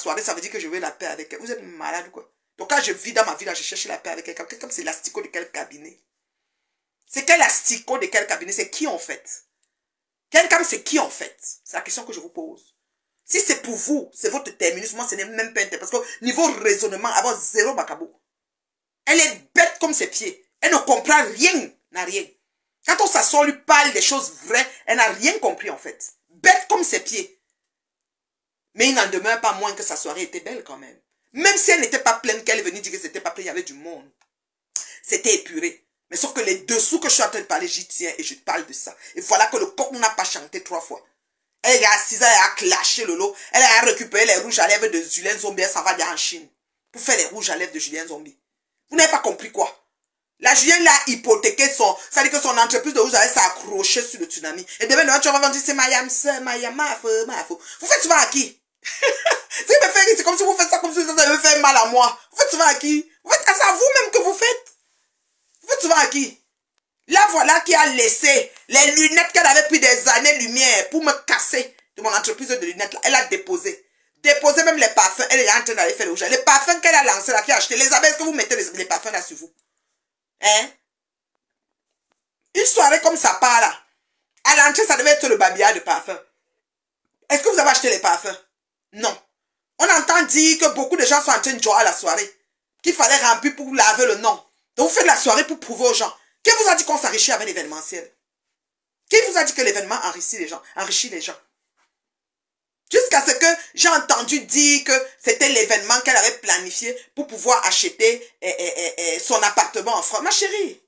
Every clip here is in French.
soirée, ça veut dire que je veux la paix avec elle. Vous êtes malade ou quoi? Donc quand je vis dans ma vie, là, je cherche la paix avec quelqu'un. Quelqu'un, c'est l'asticot de quel cabinet? C'est quel asticot de quel cabinet? C'est qui en fait? Quelqu'un, c'est qui en fait? C'est la question que je vous pose. Si c'est pour vous, c'est votre terminus, moi ce n'est même pas intéressant. Parce que niveau raisonnement, avant zéro bacabo. Elle est bête comme ses pieds. Elle ne comprend rien, n'a rien. Quand on s'assoit, on lui parle des choses vraies, elle n'a rien compris en fait. Bête comme ses pieds. Mais il n'en demeure pas moins que sa soirée était belle quand même. Même si elle n'était pas pleine, qu'elle est venue dire que c'était pas plein, il y avait du monde. C'était épuré. Mais sauf que les dessous que je suis en train de parler, j'y tiens et je parle de ça. Et voilà que le coq n'a pas chanté 3 fois. Elle est assise, elle a clashé le lot. Elle a récupéré les rouges à lèvres de Julien Zombie. Elle s'en va en Chine. Pour faire les rouges à lèvres de Julien Zombie. Vous n'avez pas compris quoi? La Julien l'a hypothéqué son... Ça veut dire que son entreprise de rouge à lèvres s'est accrochée sur le tsunami. Et demain, tu vas vendre, c'est ma faux. Vous faites souvent à qui? C'est comme si vous faites ça comme si ça me fait mal à moi. Vous faites souvent à qui? Vous faites ça à vous-même que vous faites. Vous faites souvent à qui? Là, voilà qui a laissé les lunettes qu'elle avait pris des années-lumière pour me casser de mon entreprise de lunettes. Là. Elle a déposé. Déposé même les parfums. Elle est en train d'aller faire le rouge. Les parfums qu'elle a lancés là, qui a acheté. Les abeilles, est-ce que vous mettez les parfums là sur vous? Hein? Une soirée comme ça part là. À l'entrée, ça devait être le babillard de parfum. Est-ce que vous avez acheté les parfums? Non. On entend dire que beaucoup de gens sont en train de jouer à la soirée. Qu'il fallait remplir pour laver le nom. Donc vous faites la soirée pour prouver aux gens. Qui vous a dit qu'on s'enrichit avec l'événementiel? Qui vous a dit que l'événement enrichit les gens? Jusqu'à ce que j'ai entendu dire que c'était l'événement qu'elle avait planifié pour pouvoir acheter son appartement en France. Ma chérie,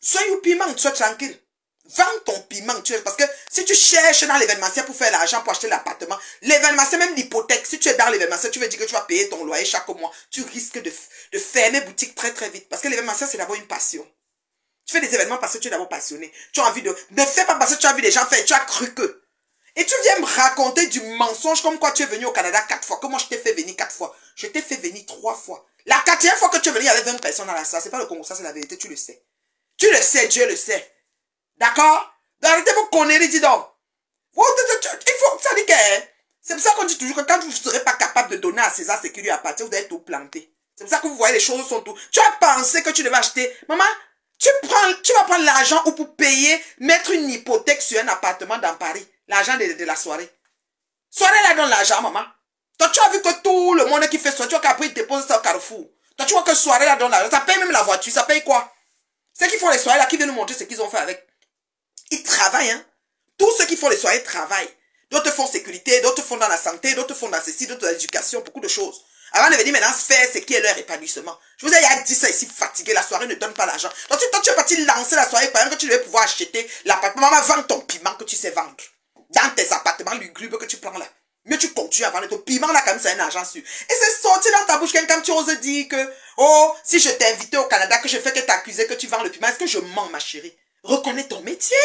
sois au piment, sois tranquille. Vends ton piment, parce que si tu cherches dans l'événementiel pour faire l'argent pour acheter l'appartement, l'événementiel, même l'hypothèque, si tu es dans l'événementiel, tu veux dire que tu vas payer ton loyer chaque mois, tu risques de fermer boutique très très vite. Parce que l'événementiel, c'est d'abord une passion. Tu fais des événements parce que tu es d'abord passionné. Tu as envie de... Ne fais pas parce que tu as vu des gens faire, tu as cru que. Et tu viens me raconter du mensonge comme quoi tu es venu au Canada 4 fois. Comment je t'ai fait venir 4 fois? Je t'ai fait venir 3 fois. La 4e fois que tu es venu, il y avait 20 personnes dans la salle. C'est pas le Congo, ça c'est la vérité, tu le sais. Tu le sais, Dieu le sait. D'accord? Arrêtez vos conneries, dis donc. Il faut, ça dit que, c'est pour ça qu'on dit toujours que quand vous ne serez pas capable de donner à César ce qui lui appartient, vous allez tout planter. C'est pour ça que vous voyez les choses sont tout. Tu as pensé que tu devais acheter, maman, tu vas prendre l'argent ou pour payer, mettre une hypothèque sur un appartement dans Paris. L'argent de la soirée. Soirée là donne l'argent, maman. Toi, tu as vu que tout le monde qui fait soirée, tu vois qu'après ils déposent ça au Carrefour. Toi, tu vois que soirée là donne l'argent. Ça paye même la voiture, ça paye quoi? Ceux qui font les soirées là, qui viennent nous montrer ce qu'ils ont fait avec. Ils travaillent, hein. Tous ceux qui font les soirées travaillent. D'autres font sécurité, d'autres font dans la santé, d'autres font dans ceci, d'autres dans l'éducation, beaucoup de choses. Avant de venir maintenant faire ce qui est leur épanouissement. Je vous ai dit ça ici, fatigué, la soirée ne donne pas l'argent. Donc si toi tu es parti lancer la soirée, par exemple que tu devais pouvoir acheter l'appartement, maman, vends ton piment que tu sais vendre. Dans tes appartements lugubres que tu prends là. Mais tu continues à vendre ton piment là, quand même, c'est un argent sûr. Et c'est sorti dans ta bouche quand tu oses dire que, oh, si je t'ai invité au Canada, que je fais que t'accuser que tu vends le piment, est-ce que je mens, ma chérie? Reconnais ton métier.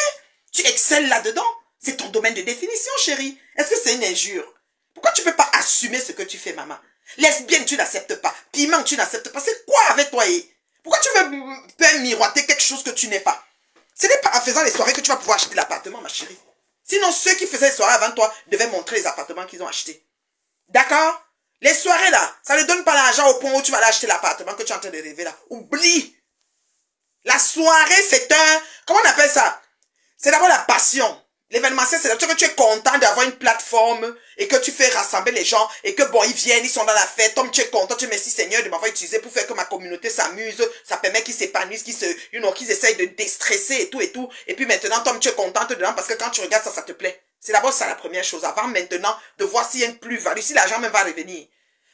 Tu excelles là-dedans. C'est ton domaine de définition, chérie. Est-ce que c'est une injure? Pourquoi tu ne peux pas assumer ce que tu fais, maman? Lesbienne, tu n'acceptes pas. Piment, tu n'acceptes pas. C'est quoi avec toi? Pourquoi tu veux miroiter quelque chose que tu n'es pas? Ce n'est pas en faisant les soirées que tu vas pouvoir acheter l'appartement, ma chérie. Sinon, ceux qui faisaient les soirées avant toi devaient montrer les appartements qu'ils ont achetés. D'accord? Les soirées là, ça ne donne pas l'argent au point où tu vas aller acheter l'appartement que tu es en train de rêver là. Oublie. La soirée, c'est un... Comment on appelle ça? C'est d'abord la passion. L'événementiel, c'est que tu es content d'avoir une plateforme et que tu fais rassembler les gens et que bon, ils viennent, ils sont dans la fête. Tom, tu es content, tu merci Seigneur de m'avoir utilisé pour faire que ma communauté s'amuse. Ça permet qu'ils s'épanouissent, qu'ils essayent de déstresser et tout et tout. Et puis maintenant, Tom, tu es contente dedans parce que quand tu regardes ça, ça te plaît. C'est d'abord ça la première chose. Avant maintenant de voir s'il y a une plus-value, si l'argent même va revenir.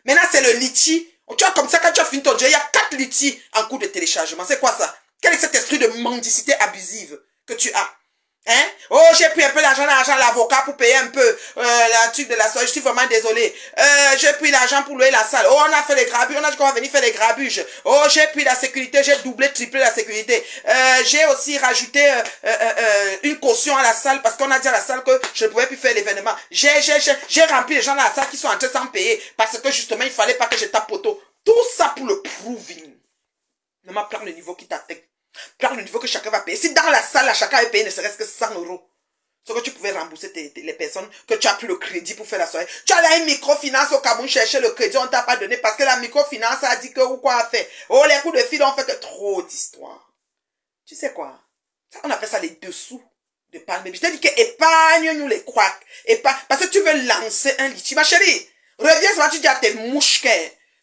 Maintenant, c'est le litchi. Tu vois, comme ça, quand tu as fini ton jeu, il y a 4 litchis en cours de téléchargement. C'est quoi ça? Quel est cet esprit de mendicité abusive que tu as? Hein? Oh, j'ai pris un peu d'argent à l'avocat pour payer un peu la truc de la soirée. Je suis vraiment désolé. J'ai pris l'argent pour louer la salle. Oh, on a fait les grabuges. On a dit qu'on va venir faire les grabuges. Oh, j'ai pris la sécurité. J'ai doublé, triplé la sécurité. J'ai aussi rajouté une caution à la salle parce qu'on a dit à la salle que je ne pouvais plus faire l'événement. J'ai rempli les gens dans la salle qui sont entrés sans payer parce que justement, il fallait pas que je tape poteau. Tout ça pour le proving. Ne m'a prendre le niveau qui t'attaque. Prendre le niveau que chacun va payer. Si dans la salle, là, chacun va payer ne serait-ce que 100 €. ce que tu pouvais rembourser les personnes que tu as pris le crédit pour faire la soirée. Tu as là une microfinance au Cameroun chercher le crédit, on t'a pas donné parce que la microfinance a dit que ou quoi a fait. Oh, les coups de fil ont fait que trop d'histoires. Tu sais quoi? Ça, on appelle ça les dessous de palme. Je t'ai dit que épargne-nous les couacs. Parce que tu veux lancer un litige. Ma chérie, reviens ce tu dis à tes mouches que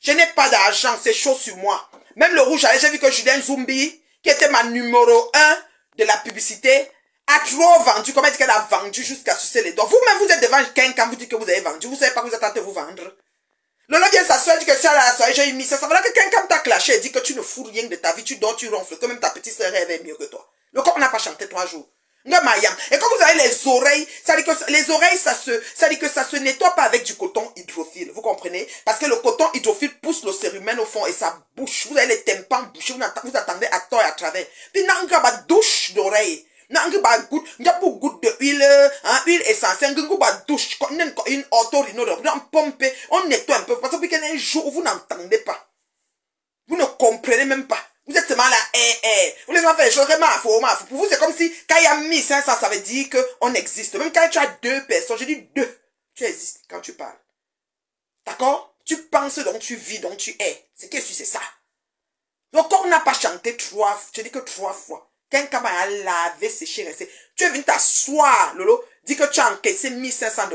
je n'ai pas d'argent, c'est chaud sur moi. Même le rouge, j'ai vu que Julien Zumbi, qui était ma numéro 1 de la publicité, a trop vendu. Comment est-ce qu'elle a vendu jusqu'à sucer les doigts? Vous-même, vous êtes devant quelqu'un quand vous dites que vous avez vendu. Vous savez pas que vous êtes en train de vous vendre. Lolo vient s'asseoir, dit que si à la soirée, j'ai eu 1500. Voilà que quelqu'un t'a clashé et dit que tu ne fous rien de ta vie, tu dors, tu ronfles, que même ta petite sœur rêve mieux que toi. Le corps n'a pas chanté 3 jours. Et quand vous avez les oreilles, ça dit que les oreilles, ça dit que ça se nettoie pas avec du coton hydrophile. Vous comprenez? Parce que le coton hydrophile pousse le cérumen au fond et ça bouche. Vous avez les tympans bouchés, vous attendez à tort et à travers. Puis, n'a pas douche d'oreille. N'a pas goutte de huile, huile essentielle, n'a douche, une autorino, on pompe, on nettoie un peu. Parce que un jour où vous n'entendez pas. Vous ne comprenez même pas. Vous êtes seulement là, Vous les avez fait, je pour vous, c'est comme si, quand il y a 1500, ça veut dire qu'on existe. Même quand tu as 2 personnes, je dis 2, tu existes quand tu parles. D'accord? Tu penses, donc tu vis, donc tu es. C'est que c'est ça. Donc, on n'a pas chanté 3 fois, je dis que 3 fois. Quelqu'un m'a lavé, séché, resté. Tu es venu t'asseoir, Lolo, dis que tu as encaissé $1500.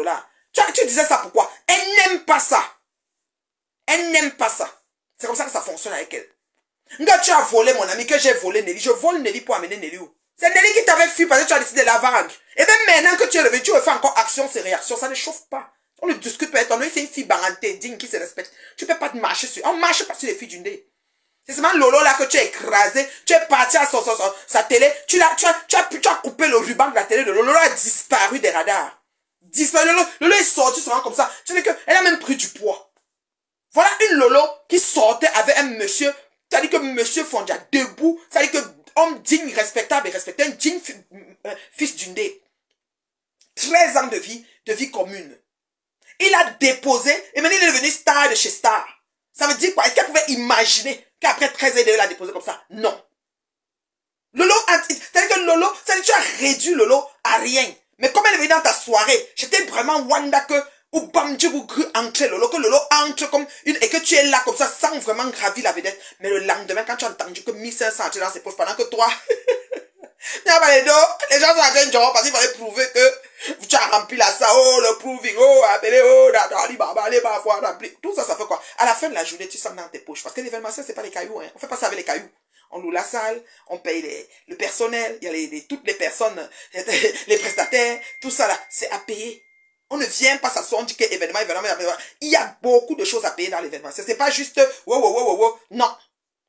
Tu disais ça pourquoi? Elle n'aime pas ça. Elle n'aime pas ça. C'est comme ça que ça fonctionne avec elle. Quand tu as volé mon ami, que j'ai volé Nelly, je vole Nelly pour amener Nelly où? C'est Nelly qui t'avait fui parce que tu as décidé de la vendre. Et même maintenant que tu es levé, tu refais encore action, c'est réaction, ça ne chauffe pas. On ne discute pas, étant donné c'est une fille barantée, digne, qui se respecte. Tu peux pas te marcher sur, on marche pas sur les filles d'une dé. C'est seulement Lolo là que tu as écrasé, tu es parti à sa télé, tu as coupé le ruban de la télé de Lolo, Lolo a disparu des radars. Disparu, Lolo est sorti seulement comme ça. Tu sais qu'elle a même pris du poids. Voilà une Lolo qui sortait avec un monsieur. C'est-à-dire que monsieur Fondia debout, c'est-à-dire que homme digne, respectable et respecté, un digne fils d'une dé. 13 ans de vie commune. Il a déposé, et maintenant il est devenu star de chez Star. Ça veut dire quoi? Est-ce qu'elle pouvait imaginer qu'après 13 ans, il l'a déposé comme ça? Non. Lolo, c'est-à-dire que Lolo, c'est-à-dire que tu as réduit Lolo à rien. Mais comme elle est venue dans ta soirée, j'étais vraiment wanda que ou bam, tu vous entrer Lolo, que Lolo entre comme une, et que tu es là comme ça, sans vraiment gravir la vedette. Mais le lendemain, quand tu as entendu que 1500 entrés dans ses poches, pendant que toi, les gens sont en train de dire, parce qu'il fallait prouver que tu as rempli la salle, oh, le proving, oh, appelé, oh, rempli. Tout ça, ça fait quoi? À la fin de la journée, tu sens dans tes poches. Parce que l'événementiel, c'est pas les cailloux, hein. On fait pas ça avec les cailloux. On loue la salle, on paye le personnel, il y a toutes les personnes, les prestataires, tout ça là, c'est à payer. On ne vient pas s'asseoir, on dit que événement. Il y a beaucoup de choses à payer dans l'événement. C'est pas juste, wow. Non.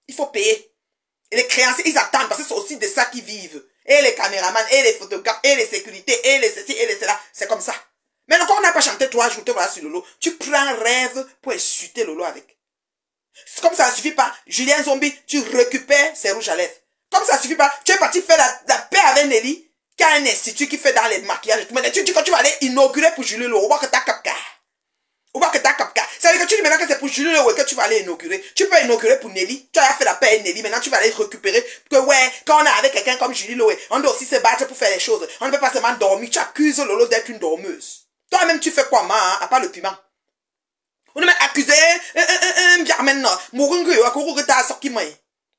Il faut payer. Et les créanciers, ils attendent parce que c'est aussi de ça qu'ils vivent. Et les caméramans, et les photographes, et les sécurités, et les ceci, et les cela. C'est comme ça. Mais quand on n'a pas chanté 3 jours, voilà sur Lolo, tu prends rêve pour insulter Lolo avec. Comme ça ne suffit pas, Julien Zombie, tu récupères ses rouges à lèvres. Comme ça ne suffit pas, tu es parti faire la paix avec Nelly, qui a un institut qui fait dans les maquillages. Mais tu dis que tu vas aller inaugurer pour Julien Lolo, ou que tu as capca. Ou que tu as capca. Ça veut dire que tu dis maintenant que c'est pour Julien Lolo que tu vas aller inaugurer. Tu peux inaugurer pour Nelly. Tu as fait la paix avec Nelly. Maintenant, tu vas aller récupérer. Que ouais, quand on est avec quelqu'un comme Julien Lolo, on doit aussi se battre pour faire les choses. On ne peut pas seulement dormir. Tu accuses Lolo d'être une dormeuse. Toi-même, tu fais quoi, à part le piment? On m'a accusé,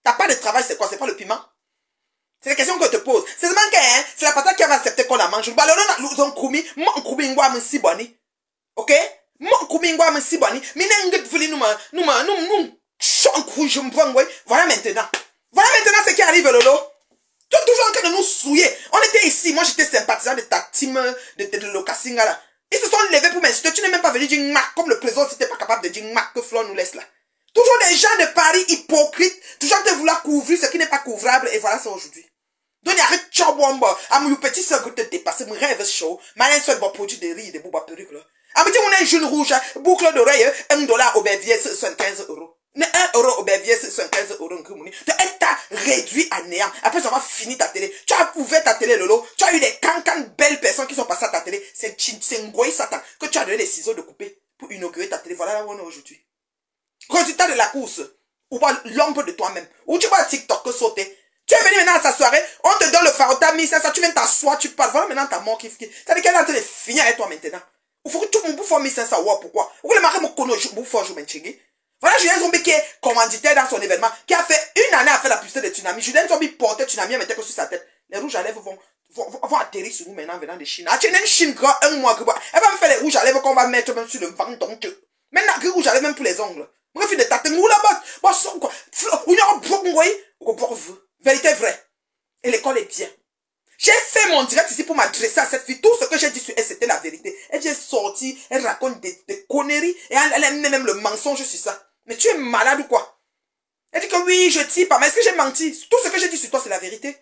t'as pas de travail, c'est quoi? C'est pas le piment? C'est la question que je te pose. C'est seulement que, c'est la patate qui va accepter qu'on la mange. Ok? Voilà maintenant. Voilà maintenant ce qui arrive, Lolo. Tu es toujours en train de nous souiller. On était ici, moi j'étais sympathisant de ta team de Locasinga là. Ils se sont levés pour m'insulter. Tu n'es même pas venu dire Mac comme le président n'était pas capable de dire Mac que Flo nous laisse là. Toujours des gens de Paris hypocrites. Toujours de vouloir couvrir ce qui n'est pas couvrable. Et voilà, c'est aujourd'hui. Donc, il y a un chobomba. À mon petit seul goût de dépasser. Mon rêve chaud. Malin seul bon produit de riz, de bouba perruque là. À me dire, on a une jeune rouge, boucle d'oreille, $1 au bervier, 75 €. 1 € au bervier, 75 €. Elle t'a réduit à néant. Après, ça va finir ta télé. Tu as ouvert ta télé, Lolo. Tu as eu des cancan belles personnes qui sont passées à ta télé. C'est Ngoï Satan que tu as donné les ciseaux de couper pour inaugurer ta télé. Voilà là où on est aujourd'hui. Résultat de la course. Ou pas l'ombre de toi-même. Ou tu vois TikTok que sauter. Tu es venu maintenant à sa soirée, on te donne le farota 1500, tu viens t'asseoir, tu parles. Voilà maintenant ta mort qui... Ça veut dire qu'elle est en train de finir avec toi maintenant. Il faut que tout le monde bouffe 1500, ouais, pourquoi? Vous voulez marrer mon conno, bouffe un jour, Menchigi. Voilà Julien Zombie qui est commanditaire dans son événement, qui a fait une année à faire la publicité de Tsunami. Julien Zombie portait Tsunami et mettait que sur sa tête. Les rouges à lèvres vont atterrir sur nous maintenant venant de Chine. Ah, tu es une Chine grand, un mois, elle va me faire les rouges à lèvres qu'on va mettre même sur le ventre. Donc, maintenant, les rouges à lèvres même pour les ongles. Moi, je fais des tâtes, nous là-bas, moi, quoi. On y a un bloc, vous voyez? Vérité vraie. Et l'école est bien. J'ai fait mon direct ici pour m'adresser à cette fille. Tout ce que j'ai dit sur elle, c'était la vérité. Elle est sortie, elle raconte des conneries. Et elle aime même le mensonge sur ça. Mais tu es malade ou quoi? Elle dit que oui, je tire pas. Mais est-ce que j'ai menti? Tout ce que j'ai dit sur toi, c'est la vérité.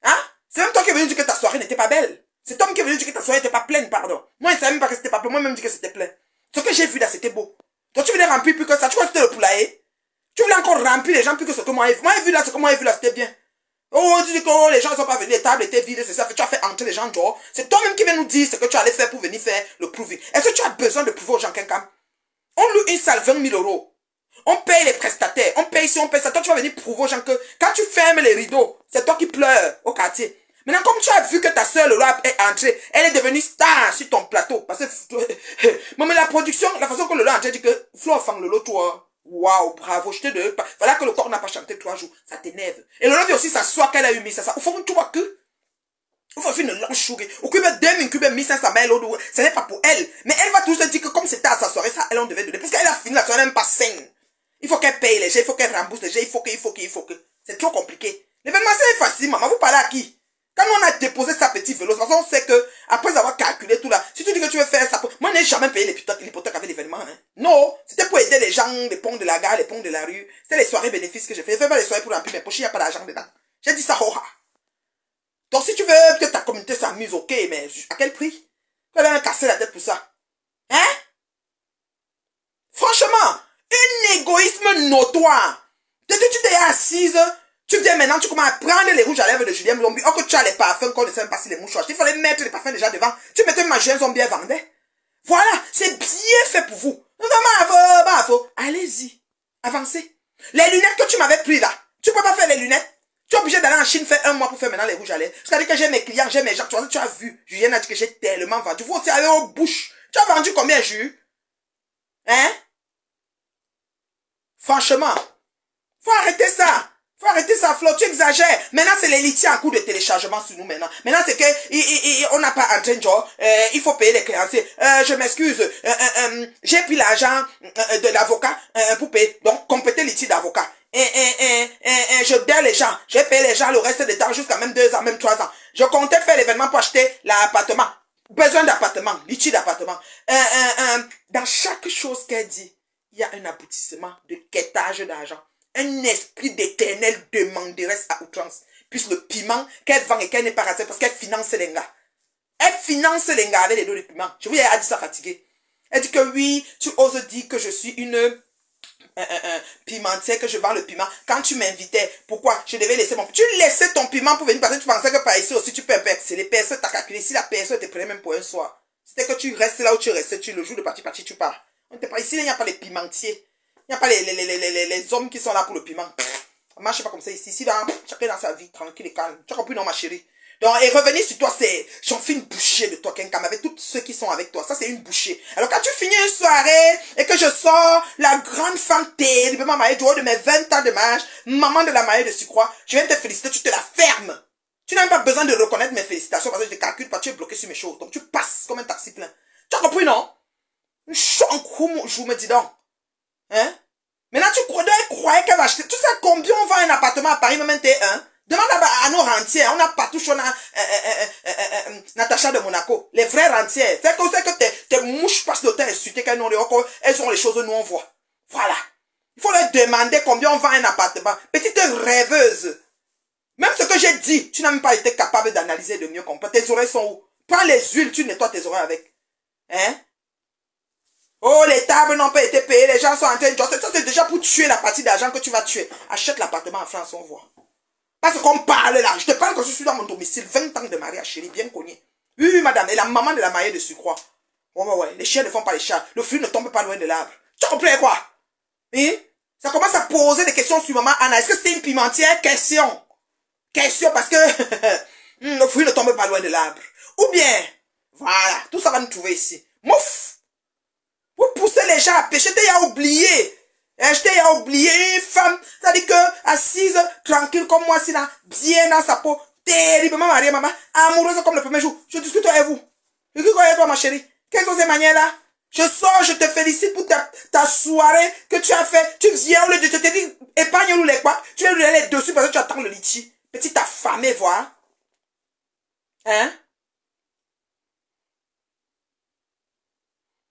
Hein? C'est même toi qui es venu dire que ta soirée n'était pas belle. C'est toi qui est venu dire que ta soirée n'était pas pleine, pardon. Moi, je ne savais même pas que c'était pas plein. Moi, même dit que c'était plein. Ce que j'ai vu là, c'était beau. Donc tu voulais remplir plus que ça. Tu crois que c'était le poulailler? Tu voulais encore remplir les gens plus que ce que moi j'ai vu. Moi, j'ai vu là, ce que moi j'ai vu là, c'était bien. Oh, tu dis que oh, les gens ne sont pas venus, les tables étaient vides, c'est ça. Tu as fait entrer les gens dehors. C'est toi-même qui viens nous dire ce que tu allais faire pour venir faire le proving. Est-ce que tu as besoin de prouver aux gens quelqu'un? On loue une salle 20 000 €. On paye les prestataires. On paye ici, on paye ça. Toi, tu vas venir prouver aux gens que quand tu fermes les rideaux, c'est toi qui pleures au quartier. Maintenant, comme tu as vu que ta soeur Lolo est entrée, elle est devenue star sur ton plateau. Parce que, mais la production, la façon que Lolo a entré, dit que Flo Fang Lolo, toi, waouh, bravo, je te donne pas. Voilà que le corps n'a pas chanté 3 jours. Ça t'énerve. Et Lolo vient aussi s'asseoir qu'elle a eu 1500. Il faut que tu vois que. Il faut faire une longue chourie. Ou qu'il y ait 2000, qu'il y ait 1500 mails, ce n'est pas pour elle. Mais elle va toujours se dire que comme c'était à sa soirée, ça, elle en devait donner. Parce qu'elle a fini la soirée, elle n'aime pas saine. Il faut qu'elle paye les gens, il faut qu'elle rembourse les gens, il faut que. C'est trop compliqué. L'événement, c'est facile, maman. Vous parlez à qui? Quand on a déposé sa petite vélo, de toute façon, on sait que, après avoir calculé tout là, si tu dis que tu veux faire ça, moi, je n'ai jamais payé l'hypothèque avec l'événement, hein. Non, c'était pour aider les gens, les ponts de la gare, les ponts de la rue. C'était les soirées bénéfices que j'ai fait. Je fais pas les soirées pour remplir mes poches, il n'y a pas d'argent dedans. J'ai dit ça, oh. Donc, si tu veux que ta communauté s'amuse, ok, mais à quel prix? Tu vas me casser la tête pour ça. Hein? Franchement, un égoïsme notoire. Dès que tu t'es assise, tu viens maintenant, tu commences à prendre les rouges à lèvres de Julien Zombie. Oh, que tu as les parfums qu'on ne sait même pas si les mouchoirs. Il fallait mettre les parfums déjà devant. Tu mettais ma Julien Zombie et vendait. Voilà, c'est bien fait pour vous. Bravo. Allez-y, avancez. Les lunettes que tu m'avais pris là, tu peux pas faire les lunettes. Tu es obligé d'aller en Chine faire 1 mois pour faire maintenant les rouges à lèvres. C'est-à-dire que j'ai mes clients, j'ai mes gens. Tu as vu, Julien a dit que j'ai tellement vendu. Vous aussi aller aux bouches. Tu as vendu combien, Jules? Hein? Franchement, faut arrêter ça. Faut arrêter ça, Flo, tu exagères. Maintenant, c'est les litiers en cours de téléchargement sur nous maintenant. Maintenant, c'est que on n'a pas un train genre, il faut payer les créanciers. Je m'excuse, j'ai pris l'argent de l'avocat pour payer. Donc, compléter litier d'avocat. Je paie les gens. J'ai payé les gens le reste du temps jusqu'à même 2 ans, même 3 ans. Je comptais faire l'événement pour acheter l'appartement. Besoin d'appartement, litier d'appartement. Dans chaque chose qu'elle dit, il y a un aboutissement de quêtage d'argent. Un esprit d'éternelle demanderesse à outrance. Puisque le piment qu'elle vend et qu'elle n'est pas rasée parce qu'elle finance les gars. Elle finance les gars avec les dos de piment. Je vous ai dit ça fatigué. Elle dit que oui, tu oses dire que je suis une pimentière, que je vends le piment. Quand tu m'invitais, pourquoi je devais laisser mon... Tu laissais ton piment pour venir parce que tu pensais que par ici aussi tu peux percer. Les personnes t'as calculé. Si la personne te prenait même pour un soir. C'était que tu restes là où tu restais. Le jour de parti, tu pars. On te pas ici, il n'y a pas les pimentiers. Il n'y a pas les hommes qui sont là pour le piment. Ça marche pas comme ça ici. Ici, chacun dans sa vie, tranquille et calme. Tu as compris, non, ma chérie? Donc, et revenir sur toi, c'est... J'en fais une bouchée de toi, quelqu'un, avec tous ceux qui sont avec toi. Ça, c'est une bouchée. Alors, quand tu finis une soirée et que je sors la grande femme terriblement mariée du haut de mes 20 ans de mariage, maman de la mariée de Sucroix, je viens te féliciter, tu te la fermes. Tu n'as même pas besoin de reconnaître mes félicitations parce que je te calcule pas, tu es bloqué sur mes choses. Donc, tu passes comme un taxi plein. Tu as compris, non? Je vous me dis donc. Hein? Maintenant, tu croyais qu'elle va acheter. Tu sais combien on vend un appartement à Paris, même un T1? Demande à nos rentiers. On a partout, on a Natacha de Monaco. Les vrais rentiers. C'est que tes mouches passent le temps insulté qu'elles ont les choses, nous on voit. Voilà. Il faut leur demander combien on vend un appartement. Petite rêveuse. Même ce que j'ai dit, tu n'as même pas été capable d'analyser de mieux comprendre. Tes oreilles sont où? Prends les huiles, tu nettoies tes oreilles avec. Hein? Oh, les tables n'ont pas été payées, les gens sont en train de... Ça, c'est déjà pour tuer la partie d'argent que tu vas tuer. Achète l'appartement en France, on voit. Parce qu'on parle là. Je te parle que je suis dans mon domicile. 20 ans de mariage, chérie, bien cogné. Oui, madame. Et la maman de la mariée de Sucroix. Ouais. Les chiens ne font pas les chats. Le fruit ne tombe pas loin de l'arbre. Tu comprends quoi? Ça commence à poser des questions sur maman Anna. Est-ce que c'était une pimentière? Question. Question parce que le fruit ne tombe pas loin de l'arbre. Ou bien, voilà, tout ça va nous trouver ici. Mouf! Vous poussez les gens à pécher, je t'ai oublié. Je t'ai oublié une femme, ça dit que assise, tranquille comme moi, là, bien dans sa peau, terriblement mariée, maman, amoureuse comme le premier jour. Je discute avec vous. Je discute avec toi, ma chérie. Quelles sont ces manières-là? Je sors, je te félicite pour ta soirée que tu as fait. Tu viens, au lieu de te dire, épargne-nous les quoi. Tu viens nous aller dessus parce que tu attends le litchi. Petite affamée, voilà. Hein?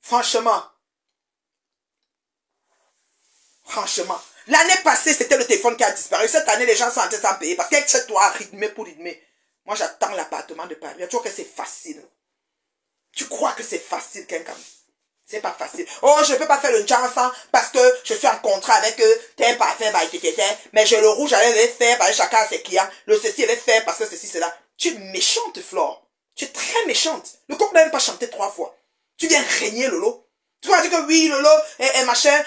Franchement. L'année passée, c'était le téléphone qui a disparu. Cette année, les gens sont en train de s'en payer. Parce que chez toi, rythmé pour rythmer. Moi, j'attends l'appartement de Paris. Tu crois que c'est facile? Tu crois que c'est facile, quelqu'un? C'est pas facile. Oh, je peux pas faire le chanson parce que je suis en contrat avec eux. T'es pas fait, mais je le rouge, j'allais faire parce que chacun a ses clients. Le ceci, elle fait parce que ceci, cela. Tu es méchante, Flore. Tu es très méchante. Le corps n'a même pas chanté 3 fois. Tu viens régner, Lolo. Tu vas dire que oui, Lolo, et machin,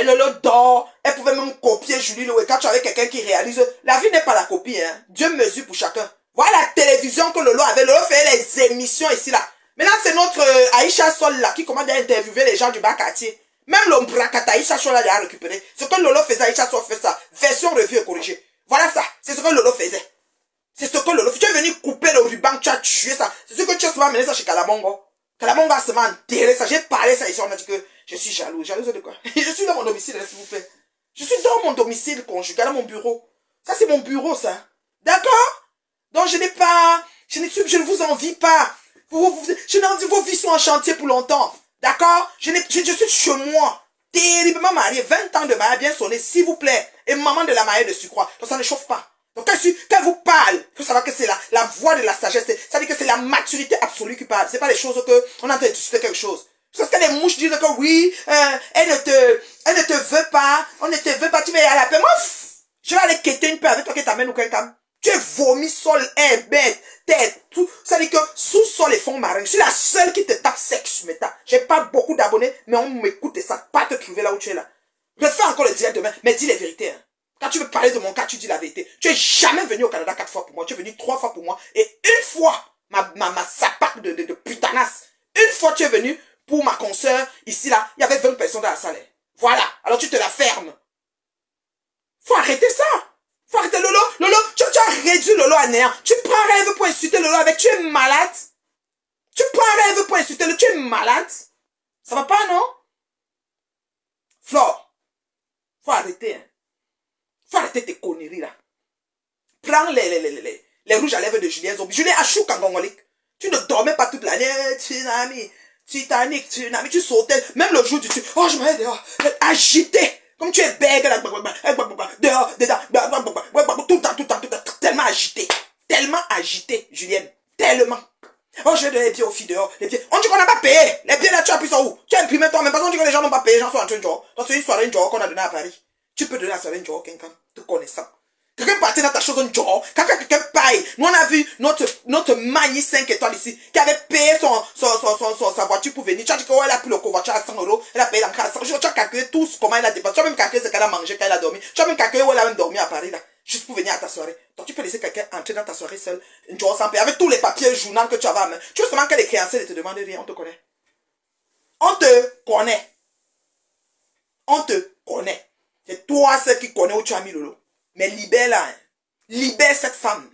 Lolo dort. Elle pouvait même copier Julie Lolo. Et quand tu avais quelqu'un qui réalise, la vie n'est pas la copie, hein. Dieu mesure pour chacun. Voilà la télévision que Lolo avait. Lolo fait les émissions ici, là. Maintenant, c'est notre Aïcha Sol là qui commande à interviewer les gens du bas quartier. Même l'ombracata Aïcha Sol là, il a récupéré. Ce que Lolo faisait, Aïcha Sol fait ça. Version revue et corrigée. Voilà ça. C'est ce que Lolo faisait. C'est ce que Lolo faisait. Tu es venu couper le ruban, tu as tué ça. C'est ce que tu as souvent amené ça chez Kalamongo. Kalamongo a seulement enterré ça. J'ai parlé ça ici, on a dit que je suis jaloux. Jalouse de quoi? Je suis dans mon domicile, s'il vous plaît. Je suis dans mon domicile conjugal, dans mon bureau. Ça, c'est mon bureau, ça. D'accord? Donc, je ne vous envie pas. Je n'en dis vos vies sont en chantier pour longtemps. D'accord? Je suis chez moi. Terriblement marié. 20 ans de mariage bien sonné, s'il vous plaît. Et maman de la mariée de surcroît. Donc ça ne chauffe pas. Donc quand vous parle, il faut savoir que c'est la voix de la sagesse. Ça veut dire que c'est la maturité absolue qui parle. C'est pas les choses que on est en train de discuter quelque chose. Parce que les mouches disent que oui, elle ne te veut pas. On ne te veut pas. Tu vas y aller à la paix. Je vais aller quitter une paix avec toi qui t'amène ou quelqu'un. Tu es vomi, sol, bête, tête, tout. Ça veut dire que sous-sol et fond marin. Je suis la seule qui te tape sec sur mes tas. J'ai pas beaucoup d'abonnés, mais on m'écoute et ça pas te trouver là où tu es là. Je vais faire encore le direct demain, mais dis les vérités. Hein. Quand tu veux parler de mon cas, tu dis la vérité. Tu es jamais venu au Canada 4 fois pour moi. Tu es venu 3 fois pour moi. Et une fois, ma sapac de putanas. Une fois tu es venu pour ma consoeur, ici là, il y avait 20 personnes dans la salle. Voilà. Alors tu te la fermes. Faut arrêter ça. Faut arrêter Lolo. Lolo, tu as réduit Lolo à néant. Tu prends rêve pour insulter Lolo avec. Tu es malade. Tu prends rêve pour insulter Lolo. Tu es malade. Ça va pas, non? Flore. Faut arrêter. Hein. Faut arrêter tes conneries là. Prends les rouges à lèvres de Julien Zombie. Julien Achou Kangongolik. Tu ne dormais pas toute l'année. Titanic, tsunami. Tu sautais. Même le jour du tu. Oh, je m'en dehors. Agité. Comme tu es bègue, dehors, dedans, tout le temps, tellement agité, Julienne, tellement. Oh, je vais donner les pieds aux filles dehors, les pieds. On dit qu'on n'a pas payé, les pieds là, tu as pris ça où? Tu as imprimé toi, mais parce qu'on dit que les gens n'ont pas payé, les gens sont en train de jouer. Donc c'est une soirée de qu'on a donné à Paris. Tu peux donner la soirée de quelqu'un, te connaissant. Quelqu'un partit dans ta chose en jour, quelqu'un paye. Nous on a vu notre Magni 5 étoiles ici, qui avait payé sa voiture pour venir. Tu as dit qu'elle a pris le covoiture à 100 €, elle a payé l'entrée à 100 €. Tu as calculé tout comment elle a dépensé. Tu as même calculé ce qu'elle a mangé quand elle a dormi. Tu as même calculé où elle a même dormi à Paris là, juste pour venir à ta soirée. Donc tu peux laisser quelqu'un entrer dans ta soirée seul, une jour sans payer, avec tous les papiers journal que tu avais à main. Tu veux seulement que les créanciers ne te demandent rien, on te connaît. On te connaît. On te connaît. C'est toi ceux qui connaît où tu as mis Lolo. Mais libère là, hein. Libère cette femme.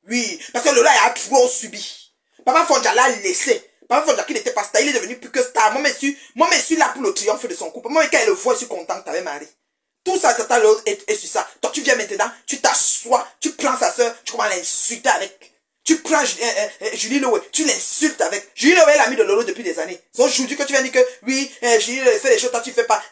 Oui, parce que Lola a trop subi. Papa Fonja l'a laissé. Papa Fonja qui n'était pas star, il est devenu plus que star. Moi, je suis là pour le triomphe de son couple. Moi, quand elle le voit, je suis content que tu avais marié. Tout ça, est sur ça. Donc, tu viens maintenant, tu t'assois, tu prends sa soeur, tu commences à l'insulter avec. Tu prends Julie Lowe, tu l'insultes avec. Julie Lowe est l'amie de Lolo depuis des années. Donc, aujourd'hui que tu viens dire que, oui, Julie Lowe fait les choses, toi, tu fais pas.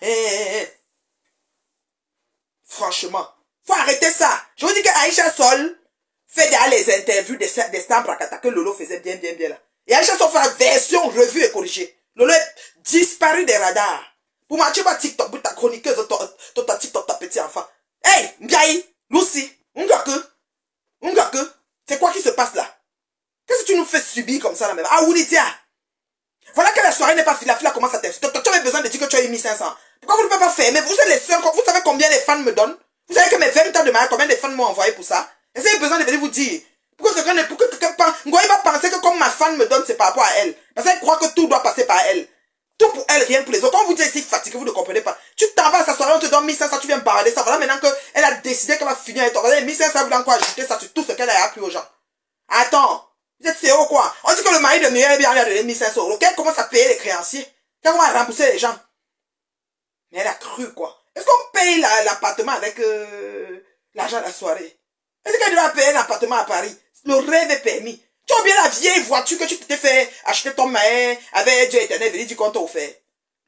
Franchement. Faut arrêter ça. Je vous dis que Aïcha Sol fait derrière les interviews des stars Brakata que Lolo faisait bien là. Et Aïcha Sol fait la version revue et corrigée. Lolo est disparu des radars. Pour moi, tu vas TikTok, pour ta chroniqueuse, ta TikTok, ta petit enfant. Hey, Mbiaï, Lucy, Ngake, c'est quoi qui se passe là? Qu'est-ce que tu nous fais subir comme ça là même? Ah, Ounitia. Voilà que la soirée n'est pas finie, la fille commence à t'insulter. Tu avais besoin de dire que tu as eu 1500. Pourquoi vous ne pouvez pas fermer? Vous êtes les seuls, vous savez combien les fans me donnent? Vous savez que mes 20 ans de mariage, combien de femmes m'ont envoyé pour ça? Est-ce que j'ai besoin de venir vous dire? Pourquoi quelqu'un pense, Ngoï va penser que comme ma femme me donne, c'est par rapport à elle. Parce qu'elle croit que tout doit passer par elle. Tout pour elle, rien pour les autres. Quand vous dites c'est fatigué, vous ne comprenez pas. Tu t'en vas à sa soirée, on te donne 1500, tu viens me parler ça. Voilà maintenant qu'elle a décidé qu'elle va finir avec toi. Regardez, 1500, vous voulez encore ajouter ça sur tout ce qu'elle a appris aux gens. Attends, vous êtes sérieux quoi? On dit que le mari de meilleur bien lui a donné 1500 €. Qu'elle commence à payer les créanciers. Qu'elle commence à rembourser les gens. Mais elle a cru quoi? Est-ce qu'on paye l'appartement avec l'argent de la soirée? Est-ce qu'elle doit payer un appartement à Paris? Le rêve est permis. Tu as bien la vieille voiture que tu t'es fait acheter ton mari avec Dieu éternel, venir dire qu'on t'a offert.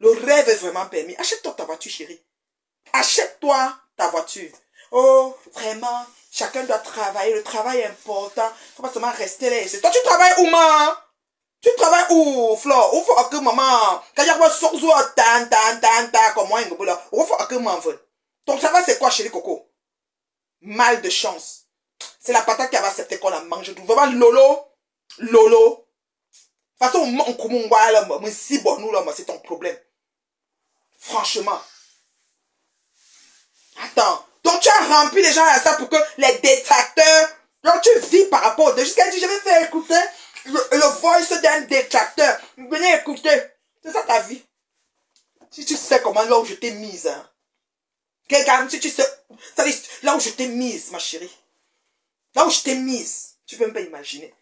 Le rêve est vraiment permis. Achète-toi ta voiture, chérie. Achète-toi ta voiture. Oh, vraiment, chacun doit travailler. Le travail est important. Faut pas seulement rester là. Toi, tu travailles où, maman? Tu travailles où, Flore? Où faut que maman? Quand il y a un sorzo, comme moi, où faut que maman veut? Ton travail, c'est quoi, chérie Coco? Mal de chance. C'est la patate qui avait accepté qu'on la mange. Vraiment, Lolo. Lolo. De toute façon, c'est ton problème. Franchement. Attends. Donc, tu as rempli les gens à ça pour que les détracteurs. Donc, tu vis par rapport aux deux. Jusqu'à dire, je vais faire écouter le voice d'un détracteur. Venez écouter. C'est ça ta vie. Si tu sais comment, là où je t'ai mise. Hein. Quelqu'un, si tu sais. Là où je t'ai mise, ma chérie. Là où je t'ai mise, tu peux même pas imaginer.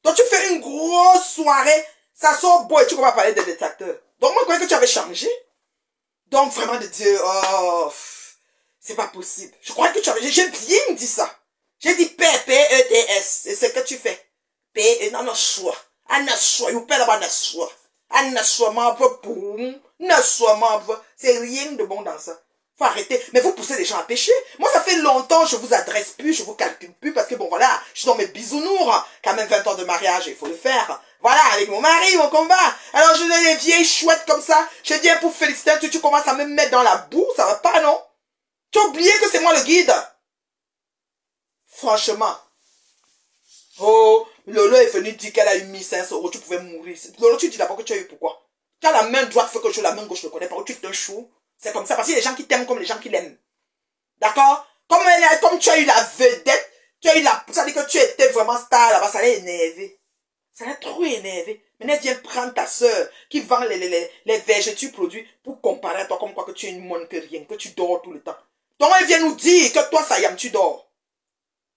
Donc tu fais une grosse soirée, ça sort beau et tu commences à parler des détracteurs. Donc moi je croyais que tu avais changé. Donc vraiment de dire, oh, c'est pas possible. Je croyais que tu avais, j'ai bien dit ça. J'ai dit P-E-T-S, c'est ce que tu fais. P, non, non, soit. Anassois, you pay là-bas, anassois. Anassois, membre, boum. Anassois, membre. C'est rien de bon dans ça. Faut arrêter. Mais vous poussez les gens à pécher. Moi, ça fait longtemps, je vous adresse plus, je vous calcule plus, parce que bon, voilà, je suis dans mes bisounours. Quand même 20 ans de mariage, il faut le faire. Voilà, avec mon mari, mon combat. Alors, je donne les vieilles chouettes comme ça. Je viens pour féliciter, tu commences à me mettre dans la boue, ça va pas, non? Tu as oublié que c'est moi le guide. Franchement. Oh, Lolo est venu dire qu'elle a eu 1500 €, tu pouvais mourir. Lolo, tu dis d'abord que tu as eu pourquoi? Tu as la main droite, fait que je la main gauche, je ne connais pas, tu te chou. C'est comme ça, parce qu'il y a des gens qui t'aiment comme les gens qui l'aiment. D'accord? Comme tu as eu la vedette, tu as eu la... Ça dit que tu étais vraiment star là-bas, ça l'a énervé. Ça l'a trop énervé. Maintenant, viens prendre ta soeur qui vend les végétaux produits pour comparer à toi comme quoi que tu es une monne que rien, que tu dors tout le temps. Donc, elle vient nous dire que toi, ça y est, tu dors.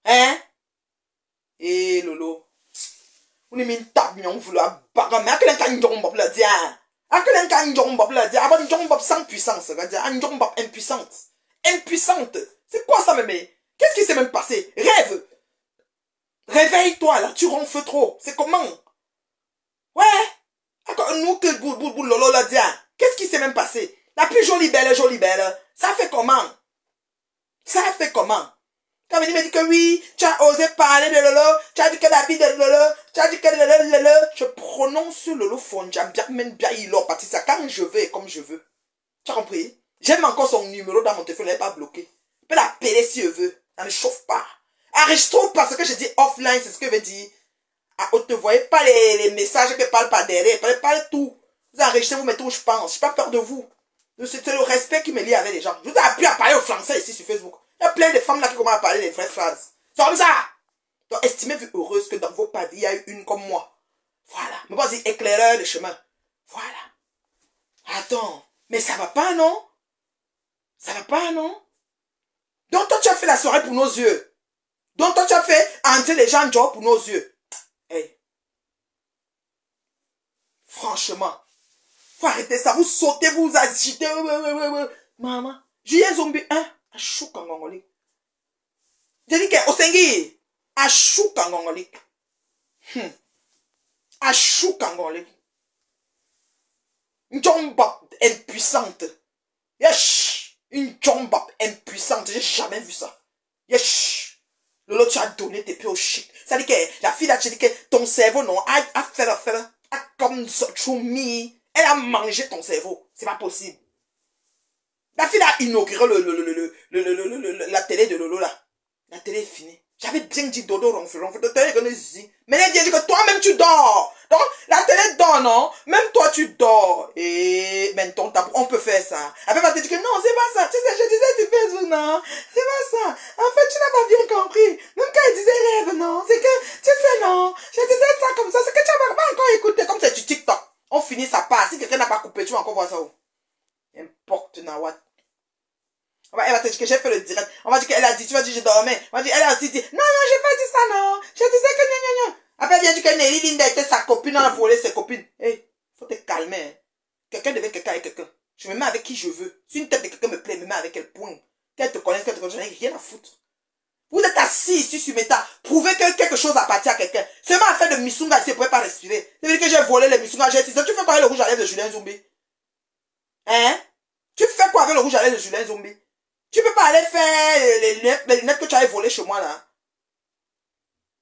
Hein? Eh, Lolo. On est mis une table, on voulait bagarre, mais à quel cas, on va le dire. À quel cas, on va le dire. Ah, on va sans puissance, on va dire. On va impuissante. Impuissante. C'est quoi ça, mémé? Qu'est-ce qui s'est même passé? Rêve. Réveille-toi, là. Tu ronfles trop. C'est comment? Ouais. Nous que Lolo l'a dit. Qu'est-ce qui s'est même passé? La plus jolie belle. Ça fait comment? Ça fait comment? Quand il me dit que oui, tu as osé parler de Lolo, tu as dit que la vie de Lolo, tu as dit que Lolo, je prononce Lolo Fonja, même bien il a parti ça quand je veux et comme je veux. Tu as compris? J'aime encore son numéro dans mon téléphone, il n'est pas bloqué. Je peux l'appeler si je veux, ça ne chauffe pas. Enregistre parce que je dis offline, c'est ce que je veux dire. Ah, vous ne voyez pas les messages que je parle pas derrière, je parle tout. Vous enregistrez, vous mettez où je pense, je n'ai pas peur de vous. C'est le respect qui me lie avec les gens. Je vous ai appris à parler au français ici sur Facebook. Il y a plein de femmes là qui commencent à parler les vraies phrases. C'est comme ça. Donc, estimez-vous heureuse que dans vos pavillons, il y a eu une comme moi. Voilà. Mais pas dire éclaireur de chemin. Voilà. Attends. Mais ça va pas, non? Ça va pas, non? Donc, toi, tu as fait la soirée pour nos yeux. Donc, toi, tu as fait entrer les gens dehors pour nos yeux. Hey. Franchement. Faut arrêter ça. Vous sautez, vous agitez. Maman. J'ai un zombie, hein? Achou kangongoli. J'ai dit que Osengi. Achou kangongoli. Achou kangongoli. Une jombe impuissante. Yesh. Une jombe impuissante. J'ai jamais vu ça. Yesh. Lolo, tu as donné tes pieds au chic. Ça dit que la fille a dit que ton cerveau, non, a fait comme Choumi. Elle a mangé ton cerveau. C'est pas possible. La fille a inauguré la télé de Lolo là. La télé est finie. J'avais bien dit dodo ronfle. Mais elle dit que toi-même tu dors. Donc la télé dort, non? Même toi tu dors. Et maintenant on peut faire ça. Après elle va te dire que non, c'est pas ça. Tu sais, je disais sur Facebook. tout, non. C'est pas ça. En fait, tu n'as pas bien compris. Même quand il disait rêve, non. C'est que, tu sais, non. Je disais ça comme ça. C'est que tu n'as pas encore écouté. Comme c'est du TikTok. On finit sa part. Si quelqu'un n'a pas coupé, tu vas encore voir ça où. N'importe what. Elle va te dire que j'ai fait le direct. On va dire qu'elle a dit, tu vas dire je dormais. On va dire, elle a aussi dit, non, j'ai pas dit ça, non. Je disais que non. Après, elle vient dire que Nelly Linda était sa copine, on a volé ses copines. Hey, faut te calmer. Hein. Quelqu'un devient quelqu'un avec quelqu'un. Je me mets avec qui je veux. Si une tête de quelqu'un me plaît, je me mets avec quel point. Qu'elle te connaisse, j'en ai rien à foutre. Vous êtes assis ici sur Meta. Prouvez que quelque chose appartient à quelqu'un. Seulement affaire de Missunga, ici, vous ne pouvez pas respirer. Ça veut dire que j'ai volé les Missunga, j'ai dit ça. Tu fais quoi avec le rouge à lèvres de Julien Zombie? Hein? Tu fais quoi avec le rouge à lèvres de Julien Zombie? Tu peux pas aller faire les lunettes que tu avais volées chez moi, là.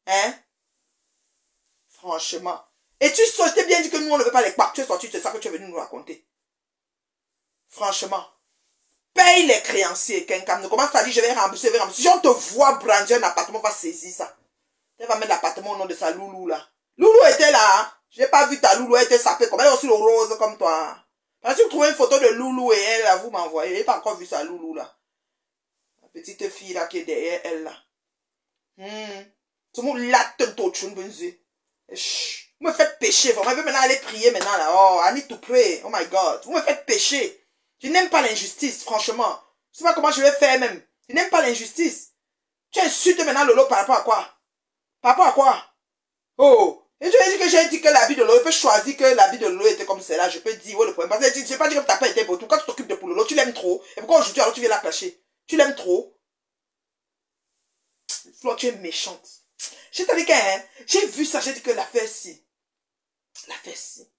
Hein? Franchement. Et tu sais, je t'ai bien dit que nous, on ne veut pas les packs. Tu es sorti, c'est ça que tu es venu nous raconter. Franchement. Paye les créanciers, quelqu'un. Ne commence pas à dire, je vais rembourser, Si on te voit brandir un appartement, va saisir ça. Tu vas mettre l'appartement au nom de sa loulou, là. Loulou était là, hein. J'ai pas vu ta loulou, elle était sapée comme elle, aussi le rose comme toi. Parce que vous trouvez une photo de loulou et elle, là, vous m'envoyez. J'ai pas encore vu sa loulou, là. La petite fille, là, qui est derrière elle, là. Tout le monde latte ton tchoun, benzi. Vous me faites pécher, vraiment. Je veux maintenant aller prier maintenant, là. Oh, I need to pray. Oh my God. Vous me faites pécher. Je n'aime pas l'injustice, franchement. Je sais pas comment je vais faire, même. Je n'aime pas l'injustice. Tu insultes maintenant Lolo par rapport à quoi? Par rapport à quoi? Oh. Et je vais dire que j'ai dit que l'habit de Lolo, je peux choisir que l'habit de Lolo était comme celle-là. Je peux dire, ouais, le problème. Parce que je ne vais pas dire que ta père était beau. Quand tu t'occupes de Lolo, tu l'aimes trop. Et pourquoi aujourd'hui, alors tu viens la clasher? Tu l'aimes trop? Flo, tu es méchante. J'ai dit que, hein, j'ai vu ça, j'ai dit que l'affaire si. L'affaire si.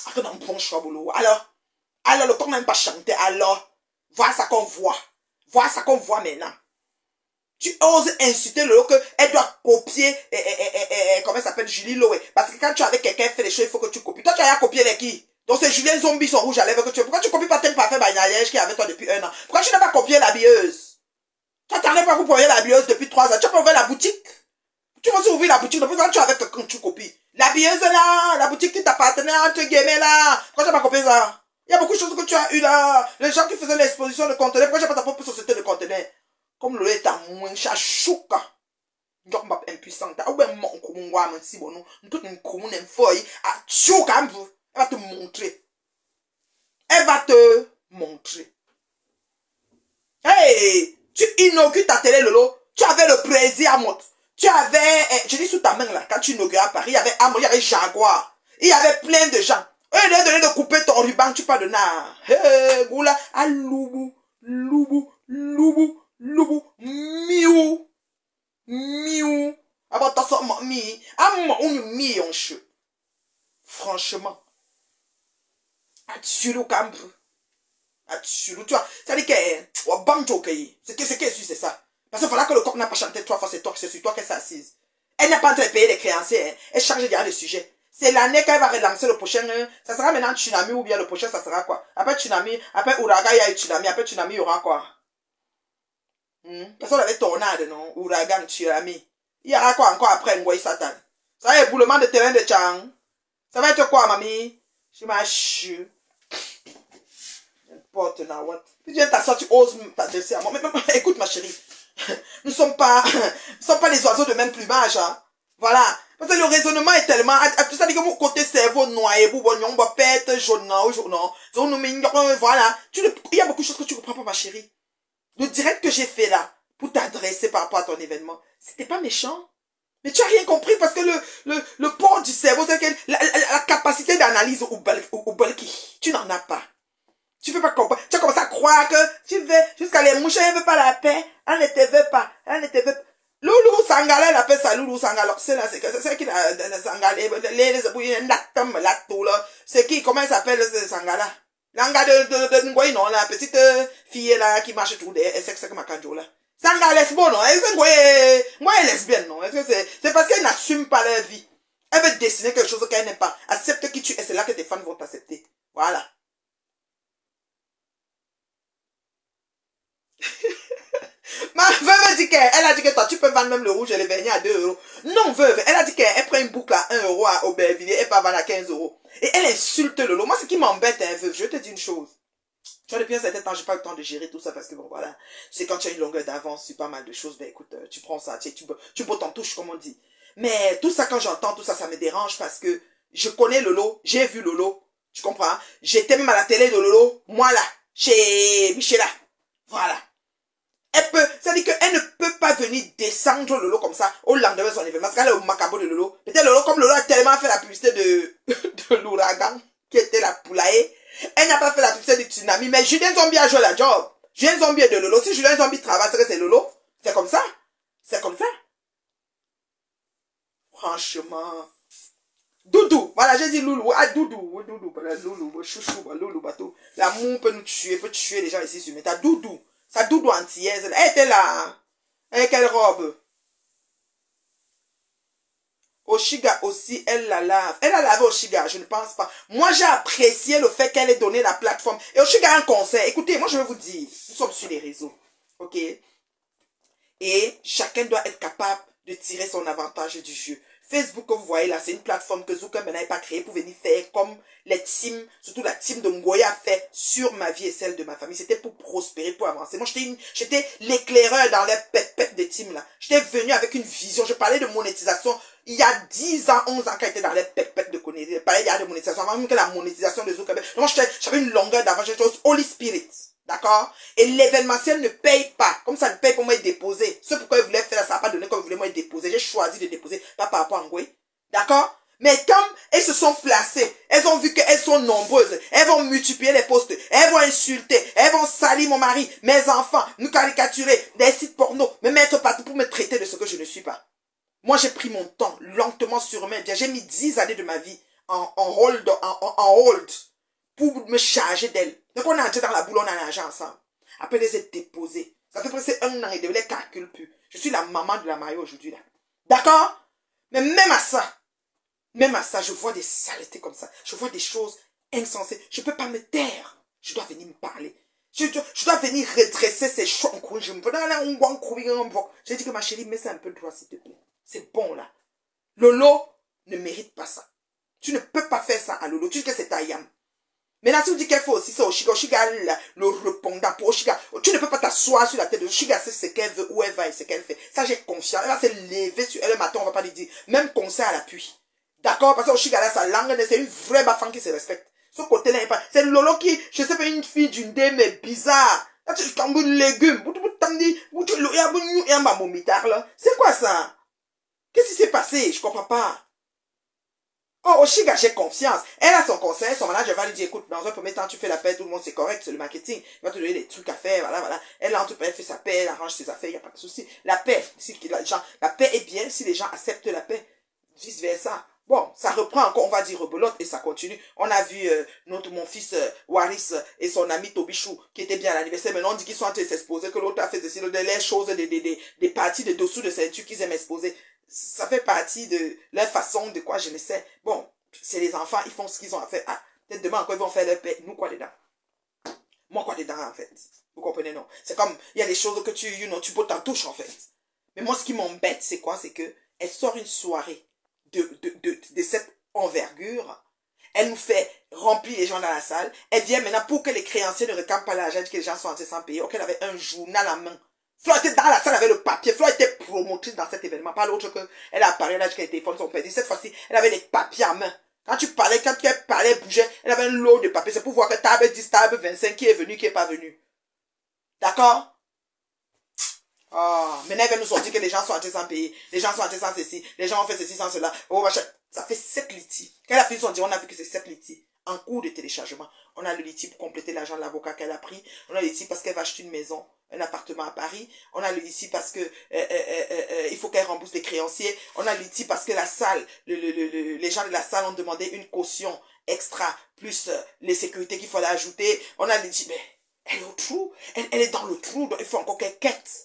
Alors, dans bon choix, boulot. Alors, le corps n'a même pas chanté. Alors, voilà ça qu'on voit. Voilà ça qu'on voit maintenant. Tu oses insulter Lolo qu'elle doit copier, comment elle s'appelle, Julie Loé. Parce que quand tu es avec quelqu'un fait les choses, il faut que tu copies. Toi, tu as copié les qui? Donc c'est Julien Zombie, son rouge à lèvres que tu veux. Pourquoi tu copies pas tel parfum Bagnayège qui est avec toi depuis 1 an? Pourquoi tu n'as pas copié l'habilleuse? Tu n'attendais pas pour copier l'habilleuse depuis 3 ans. Tu as pas ouvert la boutique? Tu vas aussi ouvrir la boutique. Depuis quand tu es avec quelqu'un, tu copies. L'habilleuse là, la boutique qui t'appartenait entre guillemets là. Pourquoi tu n'as pas copié ça? Il y a beaucoup de choses que tu as eu là. Les gens qui faisaient l'exposition de conteneurs. Pourquoi tu n'as pas ta propre société de conteneurs? Comme le est à moins, chachouka. Donc, ma impuissante. Ah ouais, mon commun, moi, mon si bon, tout une commune, une feuille. Ah, chouka, elle va te montrer. Elle va te montrer. Hey, tu inaugures ta télé, Lolo. Tu avais le plaisir à monter. Tu avais, je dis sous ta main là, quand tu inaugurais à Paris, il y avait Amor, il y avait Jaguar. Il y avait plein de gens. Eux, ils donné de couper ton ruban, tu parles de na. Hey, goula, ah, loubou, miou, ah, bah, t'as ça, mi, ah, on mi, on chou. Franchement. Ah, tu le camp. Ah, tu le, tu vois, ça dit que, oh, banjo, c'est que, c'est ça. Parce qu'il voilà que le corps n'a pas chanté 3 fois, c'est sur toi qu'elle s'assise. Elle n'a pas en train de payer les créanciers, hein. Elle change déjà de sujet. C'est l'année qu'elle va relancer le prochain, ça sera maintenant tsunami ou bien le prochain, ça sera quoi? Après tsunami, après ouragan, il y a eu tsunami, après tsunami, il y aura quoi? Parce qu'on avait tornade, non? Ouragan, tsunami. Il y aura quoi encore après Ngoï Satan? Ça va être éboulement de terrain de Chang. Ça va être quoi, mamie? Je m'achète. N'importe what. Tu viens t'asseoir, tu oses t'adresser à moi. Mais écoute, ma chérie. Nous ne sommes pas les oiseaux de même plumage, hein. Voilà. Parce que le raisonnement est tellement, tout ça dit que mon côté cerveau noyé, boubonnion, pète, jaune, voilà. Il y a beaucoup de choses que tu comprends pas, ma chérie. Le direct que j'ai fait là, pour t'adresser par rapport à ton événement, c'était pas méchant. Mais tu as rien compris parce que le port du cerveau, c'est que la capacité d'analyse au bulky, tu n'en as pas. Tu peux pas comprendre. Tu as commencé à croire que tu veux, jusqu'à les mouches, elle ne veut pas la paix. Elle ne te veut pas. Elle ne te veut pas. Loulou Sangala, elle appelle ça Loulou Sangala. C'est là, c'est qui la Sangala, c'est qui, comment elle s'appelle Sangala? L'anga de Ngoy, non, la petite fille là qui marche tout derrière, c'est que ma canjo là. Sangala lesbo, non? Est-ce que Ngoy est lesbienne, non? Est-ce que c'est parce qu'elle n'assume pas leur vie. Elle veut dessiner quelque chose qu'elle n'aime pas. Accepte qui tu es, c'est là que tes fans vont t'accepter. Voilà. Ma veuve dit qu'elle a dit que toi tu peux vendre même le rouge et le vernis à 2 €. Non, veuve, elle a dit qu'elle prend une boucle à 1 € à Aubervilliers et elle peut vendre à 15 €. Et elle insulte le lot. Moi, ce qui m'embête, hein, veuve, je te dis une chose. Tu vois, depuis un certain temps, j'ai pas eu le temps de gérer tout ça parce que bon, voilà. C'est quand tu as une longueur d'avance sur pas mal de choses, ben écoute, tu prends ça, tu bottes en touche, comme on dit. Mais tout ça, quand j'entends tout ça, ça me dérange parce que je connais Lolo, j'ai vu Lolo, tu comprends? J'étais même à la télé de Lolo, moi là, chez Michela. Voilà. Elle peut, ça dit qu'elle ne peut pas venir descendre Lolo comme ça au lendemain de son événement. Parce qu'elle est au macabre de Lolo. Peut-être Lolo, comme Lolo a tellement fait la publicité de l'ouragan, qui était la poulailler, elle n'a pas fait la publicité du tsunami. Mais Julien Zombie a joué la job. Julien Zombie est de Lolo. Si Julien Zombie travaille, c'est Lolo. C'est comme ça. C'est comme ça. Franchement. Doudou. Voilà, j'ai dit Loulou. Ah, Doudou. Doudou. Loulou. Chouchou. Loulou. Bateau. L'amour peut nous tuer, peut tuer les gens ici sur Meta. Doudou. Sa Doudou antillaise. Elle était là. Avec quelle robe? Oshiga aussi, elle la lave. Elle a lavé Oshiga, je ne pense pas. Moi, j'ai apprécié le fait qu'elle ait donné la plateforme. Et Oshiga a un conseil. Écoutez, moi, je vais vous dire. Nous sommes sur les réseaux. OK? Et chacun doit être capable de tirer son avantage du jeu. Facebook, que vous voyez là, c'est une plateforme que Zuckerberg n'avait pas créée pour venir faire comme les teams, surtout la team de Ngoya a fait sur ma vie et celle de ma famille. C'était pour prospérer, pour avancer. Moi, j'étais l'éclaireur dans les pètes des teams là. J'étais venu avec une vision. Je parlais de monétisation. Il y a 10 ans, 11 ans, quand j'étais dans les pètes de connaître. Je parlais de monétisation. Avant même que la monétisation de Zuckerberg. Donc, j'avais une longueur d'avance. J'étais au Holy Spirit. D'accord? Et l'événementiel ne paye pas. Comme ça ne paye pour moi être déposé. Ce pourquoi ils voulaient faire ça n'a pas donné comme ils voulaient moi être déposé. J'ai choisi de déposer, pas par rapport à Ngoué. D'accord? Mais comme elles se sont placées, elles ont vu qu'elles sont nombreuses. Elles vont multiplier les postes. Elles vont insulter. Elles vont salir mon mari, mes enfants, nous caricaturer, des sites porno, me mettre partout pour me traiter de ce que je ne suis pas. Moi, j'ai pris mon temps, lentement sur main. J'ai mis 10 années de ma vie en hold pour me charger d'elle. Donc, on est entré dans la boule, on a nagé ensemble. Après, les ai déposés. Ça fait presque 1 an et demi, les calculs plus. Je suis la maman de la mariée aujourd'hui, là. D'accord? Mais même à ça, je vois des saletés comme ça. Je vois des choses insensées. Je ne peux pas me taire. Je dois venir me parler. Je dois venir redresser ces choses. J'ai dit que ma chérie, mets ça un peu droit, s'il te plaît. C'est bon, là. Lolo ne mérite pas ça. Tu ne peux pas faire ça à Lolo. Tu dis que c'est ta yam. Maintenant, si vous dites qu'elle fait aussi ça, Oshiga, le répondant pour Oshiga, tu ne peux pas t'asseoir sur la tête de Oshiga, c'est ce qu'elle veut, où elle va et ce qu'elle fait. Ça, j'ai confiance. Elle va se lever sur elle le matin, on va pas lui dire. Même conseil à l'appui. D'accord? Parce que Oshiga, là, sa langue, c'est une vraie bafan qui se respecte. Ce côté-là, c'est Lolo qui, je sais pas, une fille d'une dé, mais bizarre. Là, tu tombes une légume. C'est quoi ça? Qu'est-ce qui s'est passé? Je comprends pas. Oh, Oshiga, j'ai confiance. Elle a son conseil, son manager va lui dire, écoute, dans un premier temps, tu fais la paix, tout le monde, c'est correct, c'est le marketing. Il va te donner des trucs à faire, voilà. Elle entre, elle fait sa paix, elle arrange ses affaires, il n'y a pas de souci. La paix, la paix est bien si les gens acceptent la paix. Vice versa. Bon, ça reprend encore, on va dire rebelote et ça continue. On a vu mon fils Waris et son ami Tobichou qui étaient bien à l'anniversaire. Maintenant, on dit qu'ils sont en train de s'exposer, que l'autre a fait ceci, les choses, des parties de dessous de ceinture qu'ils aiment exposer. Ça fait partie de leur façon de quoi je ne sais. Bon, c'est les enfants, ils font ce qu'ils ont à faire. Ah, peut-être demain encore ils vont faire leur paix. Nous quoi dedans? Moi quoi dedans en fait? Vous comprenez non? C'est comme, il y a des choses que tu peux t'en toucher en fait. Mais moi ce qui m'embête c'est quoi? C'est que elle sort une soirée de cette envergure. Elle nous fait remplir les gens dans la salle. Elle vient maintenant pour que les créanciers ne réclament pas l'argent que les gens sont entrés sans payer. Ok, elle avait un journal à main. Flo était dans la salle avec le papier. Flo était promotrice dans cet événement. Pas l'autre que elle a apparu là, que les téléphones sont perdus. Cette fois-ci, elle avait des papiers à main. Quand elle parlait, bougeait, elle avait un lot de papiers. C'est pour voir que table 10, table 25, qui est venu, qui n'est pas venu. D'accord? Oh, maintenant elle va nous sortir que les gens sont entrés sans payer. Les gens sont entrés sans ceci. Les gens ont fait ceci sans cela. Oh, machin. Ça fait 7 litiges. Quand elle a fini son dire, on a vu que c'est 7 litiges. En cours de téléchargement. On a le litige pour compléter l'argent de l'avocat qu'elle a pris. On a le litige parce qu'elle va acheter une maison, un appartement à Paris. On a le litige parce que il faut qu'elle rembourse les créanciers. On a le litige parce que la salle, les gens de la salle ont demandé une caution extra, plus les sécurités qu'il fallait ajouter. On a le litige, mais elle est au trou. Elle est dans le trou, donc il faut encore qu'elle quête.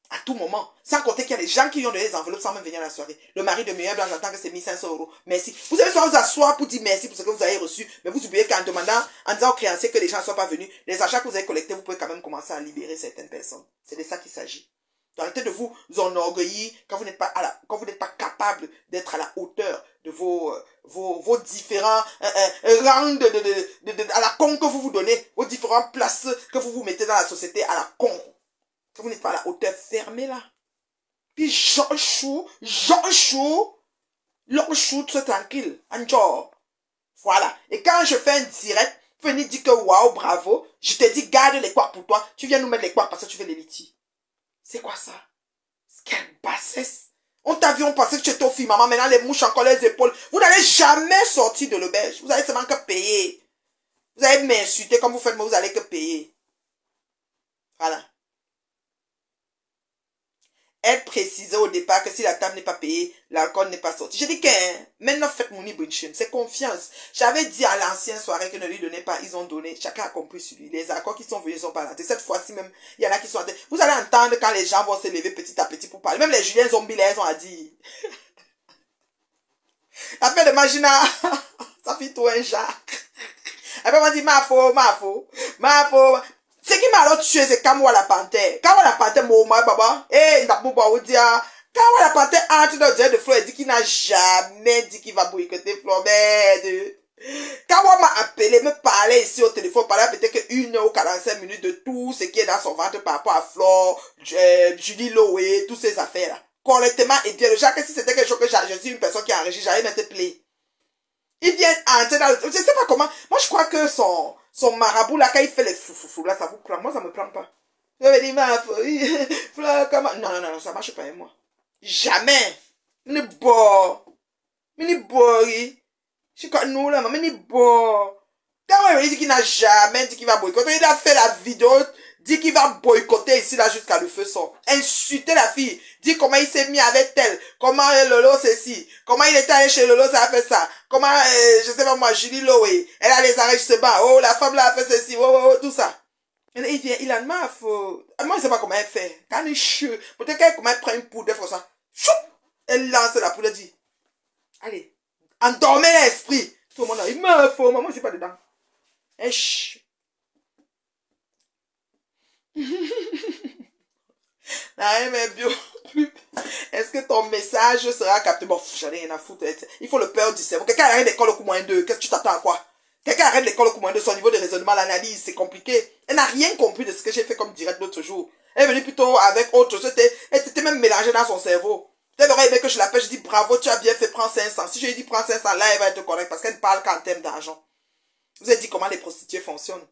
À tout moment. Sans compter qu'il y a des gens qui ont donné des enveloppes sans même venir à la soirée. Le mari de meilleur blanc, j'entends que c'est 1500 €. Merci. Vous avez soit vous asseoir pour dire merci pour ce que vous avez reçu, mais vous oubliez qu'en demandant, en disant aux créanciers que les gens ne sont pas venus, les achats que vous avez collectés, vous pouvez quand même commencer à libérer certaines personnes. C'est de ça qu'il s'agit. Arrêtez de vous enorgueillir quand vous n'êtes pas, quand vous n'êtes pas capable d'être à la hauteur de vos différents rangs à la con que vous vous donnez, vos différentes places que vous vous mettez dans la société à la con. Quand vous n'êtes pas à la hauteur, fermez-la. Puis Jean Chou, c'est tranquille. Encore. Voilà. Et quand je fais un direct, venez dire que waouh, bravo, je te dis garde les couards pour toi. Tu viens nous mettre les couards parce que tu fais les litis. C'est quoi ça? Quelle bassesse. On t'a vu, on pensait que tu étais au film, maman. Maintenant, les mouches encore les épaules. Vous n'allez jamais sortir de l'auberge. Vous allez seulement que payer. Vous allez m'insulter comme vous faites, mais vous allez que payer. Voilà. Elle précisait au départ que si la table n'est pas payée, l'alcool n'est pas sorti. J'ai dit que maintenant faites mon ibunchen. C'est confiance. J'avais dit à l'ancienne soirée que ne lui donnait pas, ils ont donné. Chacun a compris sur lui. Les accords qui sont venus sont pas là. Cette fois-ci même, il y en a qui sont en tête. Vous allez entendre quand les gens vont se lever petit à petit pour parler. Même les Julien Zombies, elles ont à dire. Après de Magina, ça fait tout un Jacques. Après, on m'a dit, ma faux. Ce qui m'a alors tué, c'est Kamwa la panthère. Kamwa la panthère, Mouma, baba. Eh, Ndabouba, Oudia. Kamwa la panthère entre dans le direct de Flo, elle dit qu'il n'a jamais dit qu'il va boycotter Flo. Merde. Kamwa m'a appelé, me parlait ici au téléphone, parlait peut-être que 1 h 45 minutes de tout ce qui est dans son ventre par rapport à Flo, Julie Loé, toutes ces affaires-là. Correctement et bien. Déjà que si c'était quelque chose que je suis une personne qui a enregistré, j'allais mettre play. Il vient entrer dans le... Je sais pas comment. Moi, je crois que son marabout, là, quand il fait les foufou, là, ça vous prend. Moi, ça me prend pas. Je vais dire, non, ça marche pas avec moi. Jamais. Ni bon. Ni bon. Je suis comme nous, là, mais ni bon. Quand il dit qu'il n'a jamais dit qu'il va boycotter, il a fait la vidéo, dit qu'il va boycotter ici, là, jusqu'à le feu sort. Insulter la fille. Dit comment il s'est mis avec elle. Comment Lolo, ceci. Comment il était allé chez Lolo, ça a fait ça. Comment, je sais pas moi, Julie Loé. Elle a les enregistrements. Oh, la femme là a fait ceci. Oh, tout ça. Et là, il vient, il a une meuf. Moi, je sais pas comment elle fait. Quand il chute, peut-être qu'elle comment elle prend une poudre, elle fait ça. Choup! Elle lance la poudre, elle dit. Allez. Endormez l'esprit. Tout le monde a, il meuf, maman, c'est pas dedans. Eh, chut. Mais bio, est-ce que ton message sera capté? Bon, j'en ai rien à foutre. Il faut le peur du cerveau. Quelqu'un arrête l'école au coup moins 2. Qu'est-ce que tu t'attends à quoi? Quelqu'un arrête l'école au coup moins 2. Son niveau de raisonnement, l'analyse, c'est compliqué. Elle n'a rien compris de ce que j'ai fait comme direct l'autre jour. Elle est venue plutôt avec autre chose. Elle s'était même mélangée dans son cerveau. Elle aurait aimé que je l'appelle. Je dis bravo, tu as bien fait, prends 500. Si je lui dis prends 500, là, elle va être correcte parce qu'elle ne parle qu'en termes d'argent. Vous avez dit comment les prostituées fonctionnent.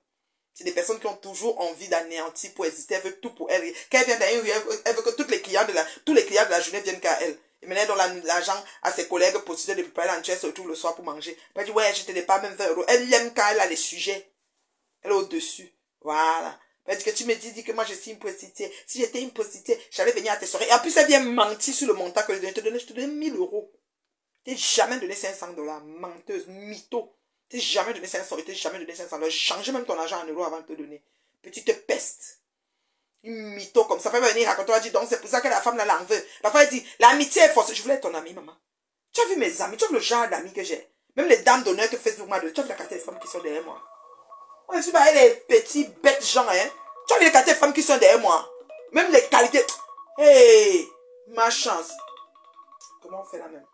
C'est des personnes qui ont toujours envie d'anéantir pour exister. Elle veut tout pour elle. Quand elle vient d'ailleurs, elle veut que tous les clients de la journée viennent qu'à elle. Et maintenant, elle donne l'argent à ses collègues prostituées de préparer l'entrée, surtout le soir pour manger. Elle dit, ouais, je te n'ai pas même 20 euros. Elle aime quand elle a les sujets. Elle est au-dessus. Voilà. Elle dit que tu me dis que moi je suis une prostituée. Si j'étais une prostituée, j'allais venir à tes soirées. Et en plus, elle vient mentir sur le montant que je te donnais. Je te donnais 1000 euros. Je t'ai jamais donné 500 $. Menteuse, mytho. Je t'ai jamais donné 500, je t'ai jamais donné 500 $. J'ai changé même ton argent en euros avant de te donner. Petite peste. Une mytho comme ça. Elle peut venir raconter, elle dit donc c'est pour ça que la femme là l'en veut. La femme elle dit, l'amitié est forcée. Je voulais être ton ami, maman. Tu as vu mes amis, tu as vu le genre d'amis que j'ai. Même les dames d'honneur que Facebook m'a donné. Tu as vu la qualité des femmes qui sont derrière moi. Moi je suis pas les petits bêtes gens, hein. Tu as vu les qualités des femmes qui sont derrière moi. Même les qualités. Hey, ma chance. Comment on fait la même?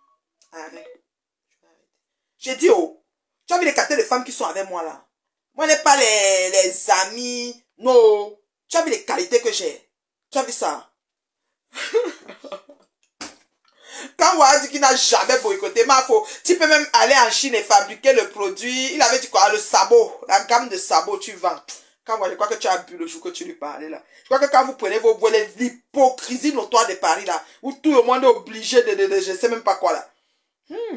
Arrête. J'ai dit, oh. Tu as vu les qualités de femmes qui sont avec moi là? Moi, je n'ai pas les amis. Non. Tu as vu les qualités que j'ai? Tu as vu ça? Quand Ouah dit qu'il n'a jamais boycotté, tu peux même aller en Chine et fabriquer le produit. Il avait dit quoi? Le sabot. La gamme de sabots, tu vends. Quand moi, je crois que tu as bu le jour que tu lui parlais là. Je crois que quand vous prenez vos boîtes, l'hypocrisie notoire de Paris là, où tout le monde est obligé de je sais même pas quoi là.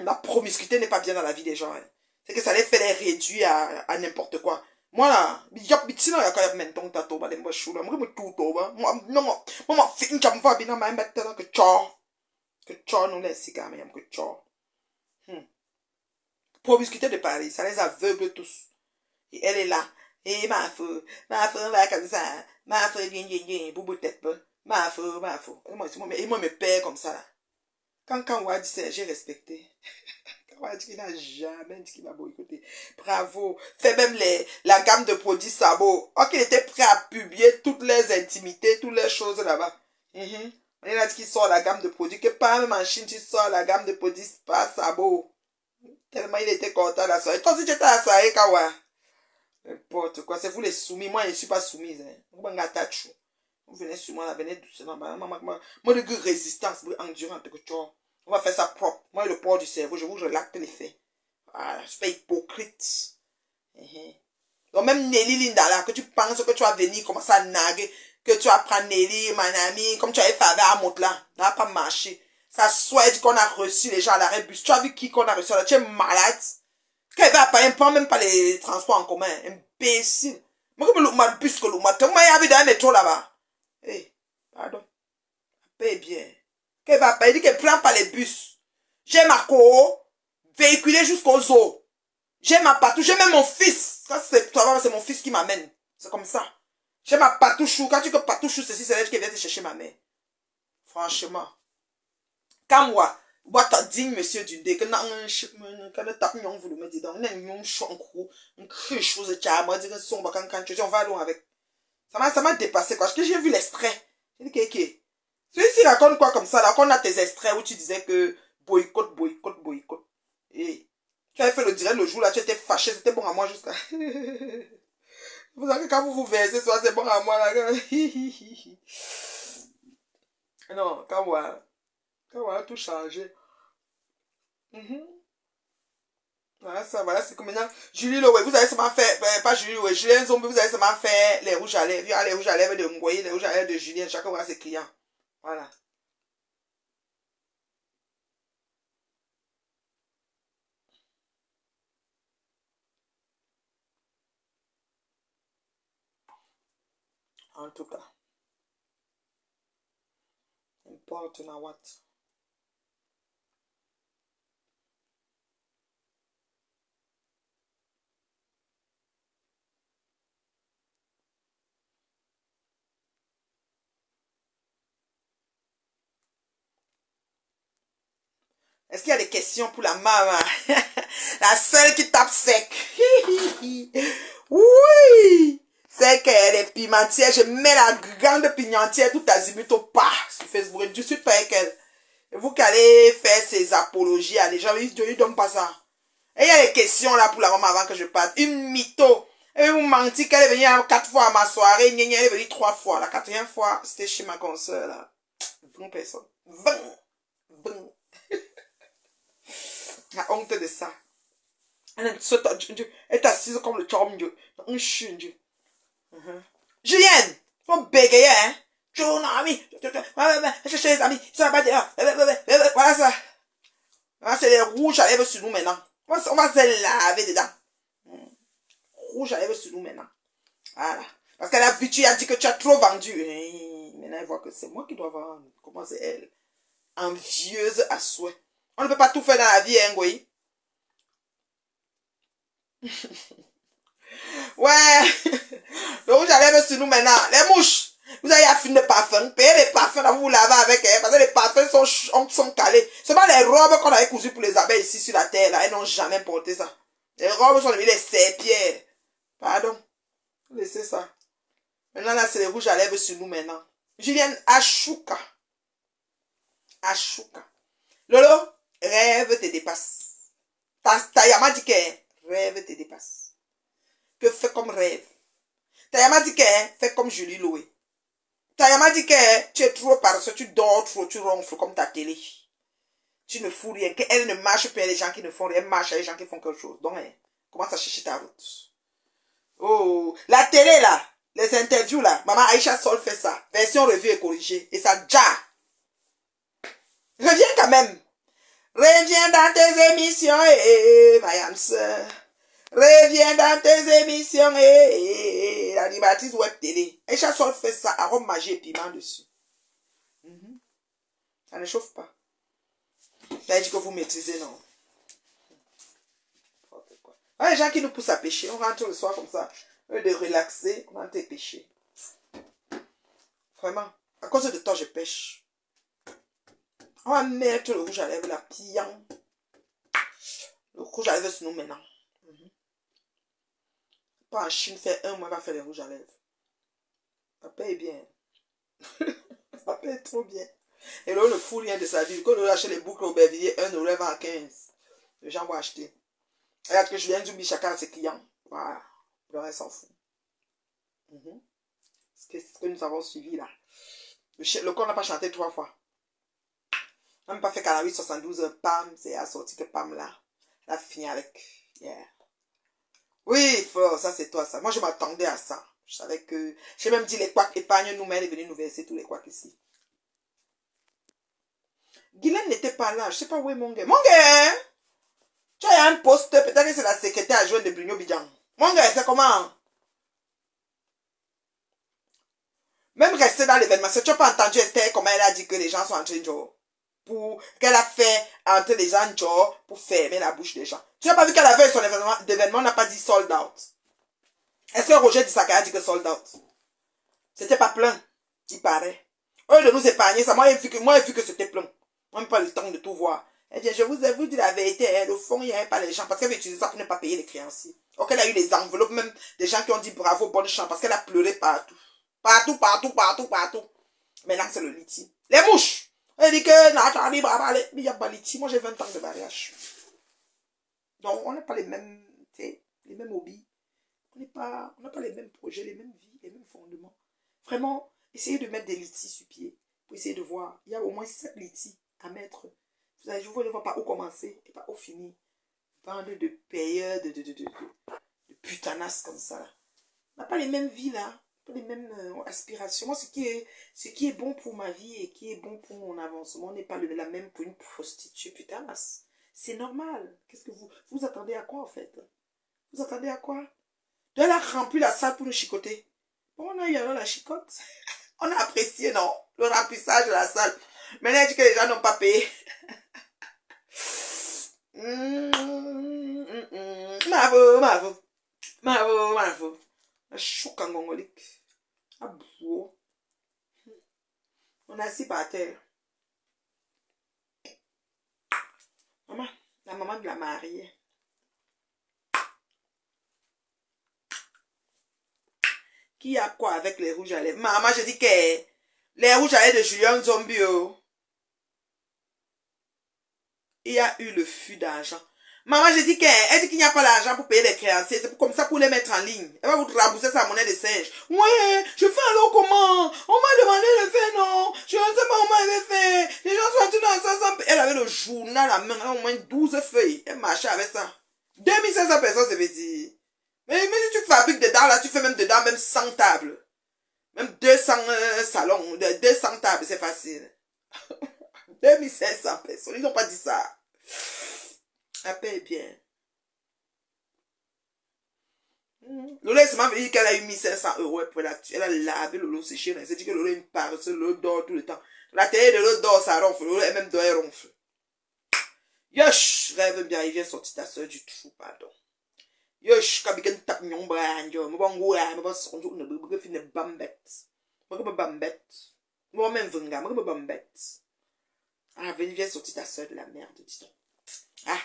La promiscuité n'est pas bien dans la vie des gens. Hein. C'est que ça les fait les réduire à n'importe quoi. Moi là, sinon il y a quand même maintenant ta toba de moi chou là, moi tout toba. Moi non, fin jam va bien ma mettre là que tchor non laisse quand même que tchor. Promiscuité de Paris, ça les aveugle tous. Et elle est là. Et ma feu va comme ça. Ma feu bien boubou tête peu. Ma feu. Et moi me père comme ça là. Quand Ouah dit ça, j'ai respecté. Quand Ouah dit qu'il n'a jamais dit qu'il va boycotter. Bravo. Fait même la gamme de produits sabots. Oh, qu'il était prêt à publier toutes les intimités, toutes les choses là-bas. On a dit qu'il sort la gamme de produits. Que pas même en Chine, tu sors la gamme de produits pas sabot. Tellement il était content à la soirée. Toi aussi, tu étais à la soirée, Kawa. N'importe quoi. C'est vous les soumis. Moi, je ne suis pas soumise. Vous venez sur moi, venez doucement. Moi, de résistance, endurante. On va faire ça propre. Moi, le port du cerveau, je vous relate les faits. Voilà, je suis pas hypocrite. Donc, même Nelly Linda, là, que tu penses que tu vas venir commencer à naguer, que tu vas prendre Nelly, mon ami, comme tu avais fait avec Amot là, ça n'a pas marché. Ça souhaite qu'on a reçu les gens à l'arrêt bus. Tu as vu qui qu'on a reçu là? Tu es malade. Qu'elle va pas, elle prend même pas les transports en commun. Imbécile. Moi, comme le bus que le matin, moi, il y avait dans un métro là-bas. Pardon. Paye bien. Qu'elle va pas, il dit qu'elle prend pas les bus. J'ai ma co véhiculée jusqu'aux eaux. J'ai ma patouche, j'ai même mon fils. Quand c'est mon fils qui m'amène. C'est comme ça. J'ai ma patouchou. Quand tu dis que patouchou, ceci, c'est elle qui vient te chercher ma mère. Franchement. Quand moi, t'as dit, monsieur Dundé, que vous le mettez dans on va loin avec. Ça m'a dépassé, quoi. Parce que j'ai vu l'extrait. J'ai dit, ok. Celui-ci raconte quoi comme ça, là, qu'on a tes extraits où tu disais que boycott. Et tu avais fait le direct le jour là, tu étais fâché, c'était bon à moi jusqu'à. Vous savez, quand vous versez, soit c'est bon à moi là. Non, quand on a tout changé. Voilà, c'est comme maintenant. Julie Lowe, vous avez seulement fait, pas Julie Lowe, Julien Zombie, vous avez seulement fait les rouges à lèvres. Il y a les rouges à lèvres de Ngoye, les rouges à lèvres de Julien, chacun voit ses clients. Voilà. En tout cas. N'importe what. Est-ce qu'il y a des questions pour la maman? La seule qui tape sec. Oui! C'est qu'elle est pimentière. Je mets la grande pimentière tout azimut au pas sur Facebook. Je suis pas avec elle. Et vous qui allez faire ces apologies à les gens, je ne lui donne pas ça. Et il y a des questions là pour la maman avant que je parte. Une mytho. Elle vous mentit qu'elle est venue 4 fois à ma soirée. Elle est venue 3 fois. La 4e fois, c'était chez ma consoeur là. 20 personnes. 20. La honte de ça. Elle est assise comme le charme Dieu. Un chien Dieu. Julienne, faut bégayer, hein. Ami, chercher les amis, ça va pas dehors. Voilà ça. Voilà, c'est les rouges à lèvres sur nous maintenant. On va se laver dedans. Rouge à lèvres sur nous maintenant. Voilà. Parce qu'elle a vu, tu as dit que tu as trop vendu. Maintenant, elle voit que c'est moi qui dois vendre. Comment c'est elle? Envieuse à souhait. On ne peut pas tout faire dans la vie, hein, Ngoyi. Ouais. Le rouge à lèvres sur nous maintenant. Les mouches. Vous avez affiné de parfum. Payez les parfums, là, vous vous lavez avec elle. Parce que les parfums sont calés. Seulement les robes qu'on avait cousues pour les abeilles ici sur la terre, là, elles n'ont jamais porté ça. Les robes sont devenues des serpillères. Pardon. Laissez ça. Maintenant, là, c'est les rouges à lèvres sur nous maintenant. Julienne Ashuka. Lolo, rêve te dépasse. Tayama dit que rêve te dépasse. Que fais comme rêve. Tayama dit que fais comme Julie Loé. Tayama dit que tu es trop paresseux, tu dors trop, tu ronfles comme ta télé. Tu ne fous rien. Qu'elle ne marche pas, les gens qui ne font rien, marche à les gens qui font quelque chose. Donc, commence à chercher ta route. Oh, la télé là, les interviews là, Maman Aïcha Sol fait ça. Version revue et corrigée. Et ça, déjà. Reviens quand même. Reviens dans tes émissions, Mayam sœur. Reviens dans tes émissions, l'animatrice web télé. Aïcha Sol fait ça, arôme magie et piment dessus. Ça ne chauffe pas. Ça dit que vous maîtrisez, non? Les gens qui nous poussent à pêcher, on rentre le soir comme ça, au lieu de relaxer, on rentre à pêcher. Vraiment, à cause de toi, je pêche. On va mettre le rouge à lèvres, la pillant. Le rouge à lèvres, c'est nous maintenant. Pas en Chine, faire 1 mois, va faire les rouges à lèvres. Ça paye bien. Ça paye trop bien. Et là, le fou rien de sa vie. Quand on achète les boucles au Bervilliers, 1,20 €. Les gens vont acheter. Regarde que je viens d'oublier chacun de ses clients. Voilà. Le reste s'en fout. C'est ce que nous avons suivi là. Le corps n'a pas chanté 3 fois. On n'a même pas fait qu'à la 872, pam, c'est assorti que pam là. Elle a fini avec. Yeah. Oui, Flore, ça c'est toi ça. Moi je m'attendais à ça. Je savais que. J'ai même dit les couacs épargne-nous, mais elle est venue nous verser tous les couacs ici. Guylaine n'était pas là. Je sais pas où est mon gars. Mon gars! Tu as un poste, peut-être que c'est la secrétaire adjointe de Bruno Bidjan. Mon gars, c'est comment? Même rester dans l'événement, tu n'as pas entendu Esther comment elle a dit que les gens sont entrés de jouer. Pour qu'elle a fait entrer les gens genre pour fermer la bouche des gens. Tu n'as pas vu qu'elle avait son événement n'a pas dit sold out. Est-ce que Roger Dissaka a dit que sold out? C'était pas plein, il paraît. Eux de nous épargner ça, moi j'ai vu que c'était plein. On n'a pas le temps de tout voir. Elle dit, je vous ai dit la vérité, elle, au fond, il n'y avait pas les gens, parce qu'elle avait utilisé ça pour ne pas payer les créanciers. Donc elle a eu les enveloppes, même des gens qui ont dit bravo, bonne chance, parce qu'elle a pleuré partout. Partout. Maintenant c'est le litige. Les mouches! Elle dit que, non, mais il n'y a pas de litige. Moi j'ai 20 ans de mariage. Donc on n'a pas les mêmes, les mêmes hobbies. On n'a pas les mêmes projets, les mêmes vies, les mêmes fondements. Vraiment, essayez de mettre des litiges sur pied. Pour essayer de voir. Il y a au moins 7 litiges à mettre. Vous allez, je ne vois pas où commencer et pas où finir. Bande de payeurs, de putanasses comme ça. On n'a pas les mêmes vies là. Pas les mêmes aspirations. Moi, ce qui est bon pour ma vie et qui est bon pour mon avancement n'est pas la même pour une prostituée putanasse. C'est normal. Qu'est-ce que vous attendez à quoi en fait? Vous attendez à quoi? De la remplir la salle pour le chicoter. Bon, on a eu alors la chicote. On a apprécié, non? Le remplissage de la salle. Maintenant, elle dit que les gens n'ont pas payé. Bravo. Chouk en gongolique. Ah, beau. On est assis par terre. Maman, la maman de la mariée. Qui a quoi avec les rouges à lèvres? Maman, je dis que les rouges à lèvres de Julien Zombie. Il y a eu le flux d'argent. Maman, je dis qu'elle dit qu'il n'y a pas l'argent pour payer les créanciers. C'est comme ça pour les mettre en ligne. Elle va vous rembourser sa monnaie de singe. Ouais, je fais alors comment? On m'a demandé de faire, non? Je ne sais pas comment elle avait fait. Les gens sont tous dans ça. Elle avait le journal à main, au moins 12 feuilles. Elle marchait avec ça. 2500 personnes, ça veut dire. Mais si tu fabriques dedans, là, tu fais même dedans, même 100 tables. Même 200 salons, 200 tables, c'est facile. 2500 personnes, ils n'ont pas dit ça. Elle paye bien. Lola, elle m'a dit qu'elle a eu 1500 € pour la tuer. Elle a lavé Lolo séché. Elle s'est dit que Lolo est une paresseuse. Lolo dort tout le temps. La télé de Lolo dort, ça ronfle. Lolo, elle même dort, elle ronfle. Yosh, rêve bien, il vient sortir ta soeur du trou, pardon. Yosh, quand il tape mon bras, je vais sortir une bambette. Je vais bambette. Je vais même venir, je vais bambette. Ah, viens sortir ta soeur de la merde, dis donc. Ah.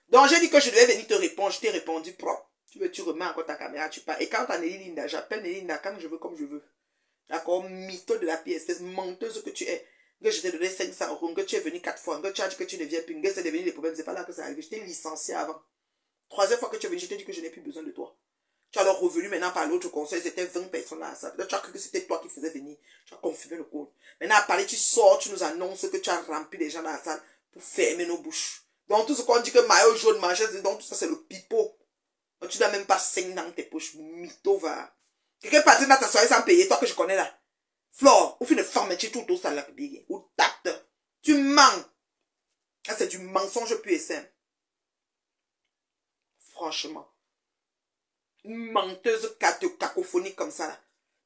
Donc, j'ai dit que je devais venir te répondre. Je t'ai répondu propre. Tu remets encore ta caméra, tu pars. Et quand t'as Nelly Linda, j'appelle Nelly Linda quand je veux, comme je veux. D'accord? Mytho de la pièce, espèce menteuse que tu es. Que je t'ai donné 500 €, que tu es venu 4 fois, que tu as dit que tu ne viens plus, que c'est devenu les problèmes. C'est pas là que ça arrive. Je t'ai licencié avant. 3e fois que tu es venu, je t'ai dit que je n'ai plus besoin de toi. Tu as alors revenu maintenant par l'autre conseil, c'était 20 personnes là. Ça. Tu as cru que c'était toi qui faisais venir. Tu as confirmé le code. Maintenant, à Paris, tu sors, tu nous annonces que tu as rempli les gens dans la salle pour fermer nos bouches. Donc, tout ce qu'on dit que maillot jaune, manchette, donc tout ça, c'est le pipeau. Donc, tu n'as même pas 5 dans tes poches. Mytho, va. Quelqu'un parti dans ta soirée sans payer, toi que je connais là. Flore, ou fait une femme, tu tout ça là, ou tacte. Tu mens. Ça, c'est du mensonge pur et simple. Franchement. Une menteuse cacophonique comme ça là.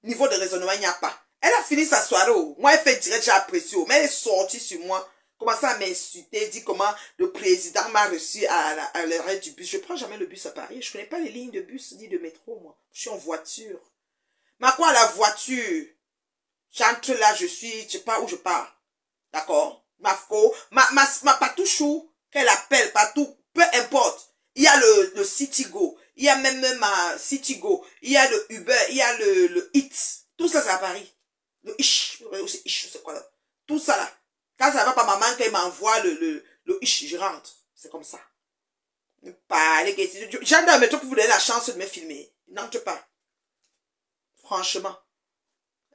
Niveau de raisonnement, il n'y a pas. Elle a fini sa soirée. Moi, elle fait direct, j'ai apprécié. Mais elle est sortie sur moi. Commence à m'insulter, dit comment le président m'a reçu à l'arrêt du bus. Je ne prends jamais le bus à Paris. Je ne connais pas les lignes de bus ni de métro, moi. Je suis en voiture. Mais à quoi la voiture? J'entre là, je sais pas où je pars. D'accord? Ma patouchou, qu'elle appelle partout, peu importe. Il y a le Citigo. Il y a même ma Citigo. Il y a le Uber. Il y a le Hit. Tout ça, c'est à Paris. Le Ish. aussi, c'est quoi là? Tout ça là. Quand ça va pas maman, qu'elle m'envoie le ish, je rentre. C'est comme ça. Ne parlez que... J'adore, mais toi, pour vous donner la chance de me filmer. N'entre pas. Franchement.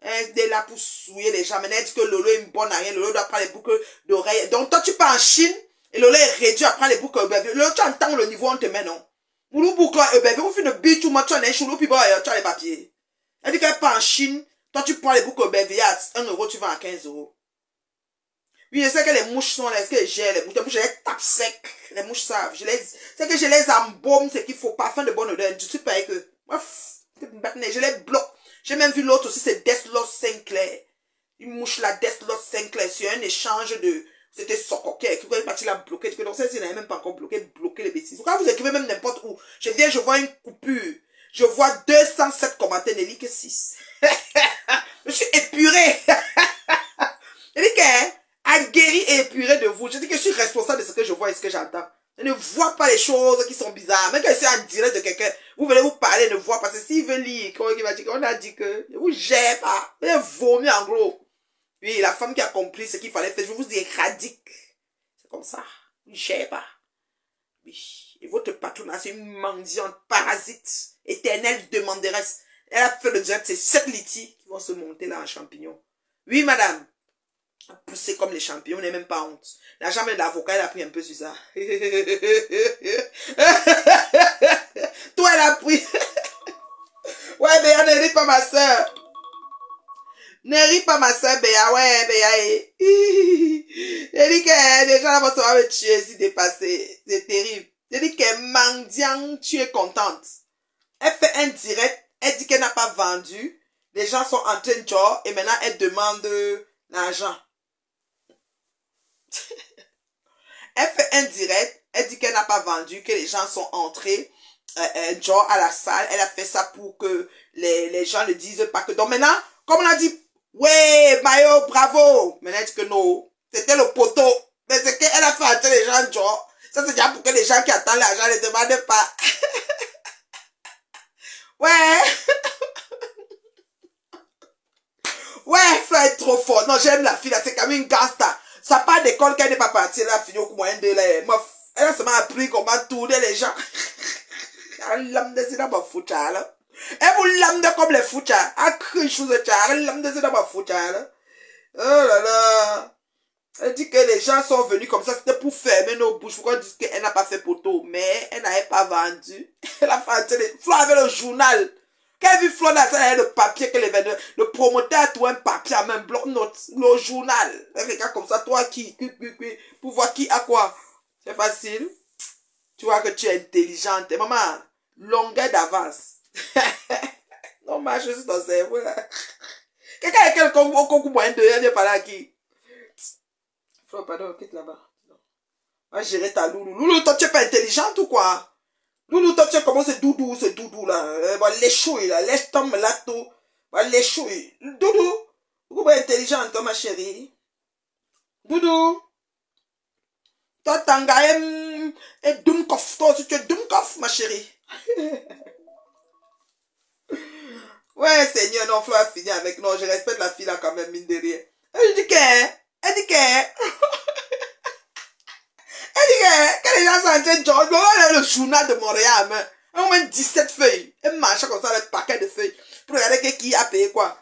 Elle est là pour souiller les gens. Maintenant, elle dit que Lolo est une bonne à rien. Lolo doit prendre les boucles d'oreilles. Donc, toi, tu pars en Chine et Lolo est réduit à prendre les boucles d'oreilles. Lolo, tu entends le niveau, on te met, non? Moulou boucle, vous faites une bille, tu as un choulou, puis bon, tu as les papiers. Elle dit qu'elle part en Chine. Toi, tu prends les boucles d'oreilles à 1 euro, tu vends à 15 euros. Oui, je sais que les mouches sont là. Est-ce que j'ai les mouches? Je les tape sec. Les mouches savent. C'est que je les embaume, ce qu'il faut. Parfum de bonne odeur. Je suis pas avec eux. Je les bloque. J'ai même vu l'autre aussi, c'est Deathloss Sinclair. Une mouche là, Deathloss Sinclair. Sur un échange de... C'était Sokoké. Qui est parti la bloquer. Donc, ça, il n'a même pas encore bloqué les bêtises. Quand vous écrivez même n'importe où, je viens, je vois une coupure. Je vois 207 commentaires, ne lis que 6. Je suis épuré. Je dis que... aguerri et épuré de vous. Je dis que je suis responsable de ce que je vois et ce que j'entends. Je ne vois pas les choses qui sont bizarres. Même quand je suis en direct de quelqu'un, vous venez vous parler, ne vois pas. C'est s'il veut lire, on a dit que je vous gère pas. Vous vomi en gros. Oui, la femme qui a compris ce qu'il fallait faire, je vous éradique. C'est comme ça. Vous gère pas. Oui. Et votre patronne, c'est une mendiante, parasite, éternelle demanderesse. Elle a fait le direct, c'est 7 litis qui vont se monter là en champignon. Oui, madame. Poussé comme les champions, on n'est même pas honte. La jambe de l'avocat, elle a pris un peu sur ça. Toi, elle a pris. Ouais, Béa, ne ris pas ma soeur. Ne ris pas ma soeur, Béa. Ouais, Béa. J'ai dit que les gens là vont me tuer si dépassé. C'est terrible. J'ai dit que mendiant, tu es contente. Elle fait un direct. Elle dit qu'elle n'a pas vendu. Les gens sont en train de jouer et maintenant elle demande l'argent. Elle fait un direct, elle dit qu'elle n'a pas vendu, que les gens sont entrés genre à la salle. Elle a fait ça pour que les gens ne disent pas que... Donc maintenant, comme on a dit, ouais, Mayo, bravo. Maintenant, elle dit que non, c'était le poteau. Mais c'est qu'elle a fait entrer les gens genre. Ça, c'est déjà pour que les gens qui attendent l'argent ne demandent pas. Ouais. Ouais, Fred est trop fort. Non, j'aime la fille là, c'est comme une gangsta. Ça part d'école qu'elle n'est pas partie, elle a fini au moyen de là. Elle a seulement appris comment tourner les gens. Elle lame des dans ma foucha là. Elle vous lame comme les foucha. Elle crie chose de char, elle lame des dans ma foucha là. Oh là là. Elle dit que les gens sont venus comme ça, c'était pour fermer nos bouches. Pourquoi dire qu'elle n'a pas fait poteau? Mais elle n'avait pas vendu. Elle a fait les Flo avec le journal. Quand elle vit Flo là, ça avait le papier que les vendeurs, le promoteur a trouvé un papier à même bloc-notes, le journal. Elle regarde comme ça, toi qui, pour voir qui a quoi. C'est facile. Tu vois que tu es intelligente. Et maman, longueur d'avance. Non, ma je suis dans ce cerveau là. Quelqu'un a quelqu'un au concours moyen de elle vient parler à qui? Flo, pardon, quitte là-bas. Va gérer ta loulou. Loulou, toi tu es pas intelligente ou quoi? Loulou, toi tu es comment c'est doudou là. Va les chouilles là, laisse tomber là tout. Va les chouilles. Doudou, vous êtes intelligente, toi ma chérie. Doudou. Toi t'engages et Dumkoff, toi aussi tu es Dumkoff ma chérie. Ouais, Seigneur, non, Flo a fini avec. Non, je respecte la fille là quand même, mine de rien. Elle dit qu'elle. Elle dit qu'elle. Elle dit qu'elle. Quand les gens sont en train de jouer, elle a le journal de Montréal, mais. Elle a même 17 feuilles. Elle marche comme ça, avec un paquet de feuilles. Pour regarder qui a payé quoi.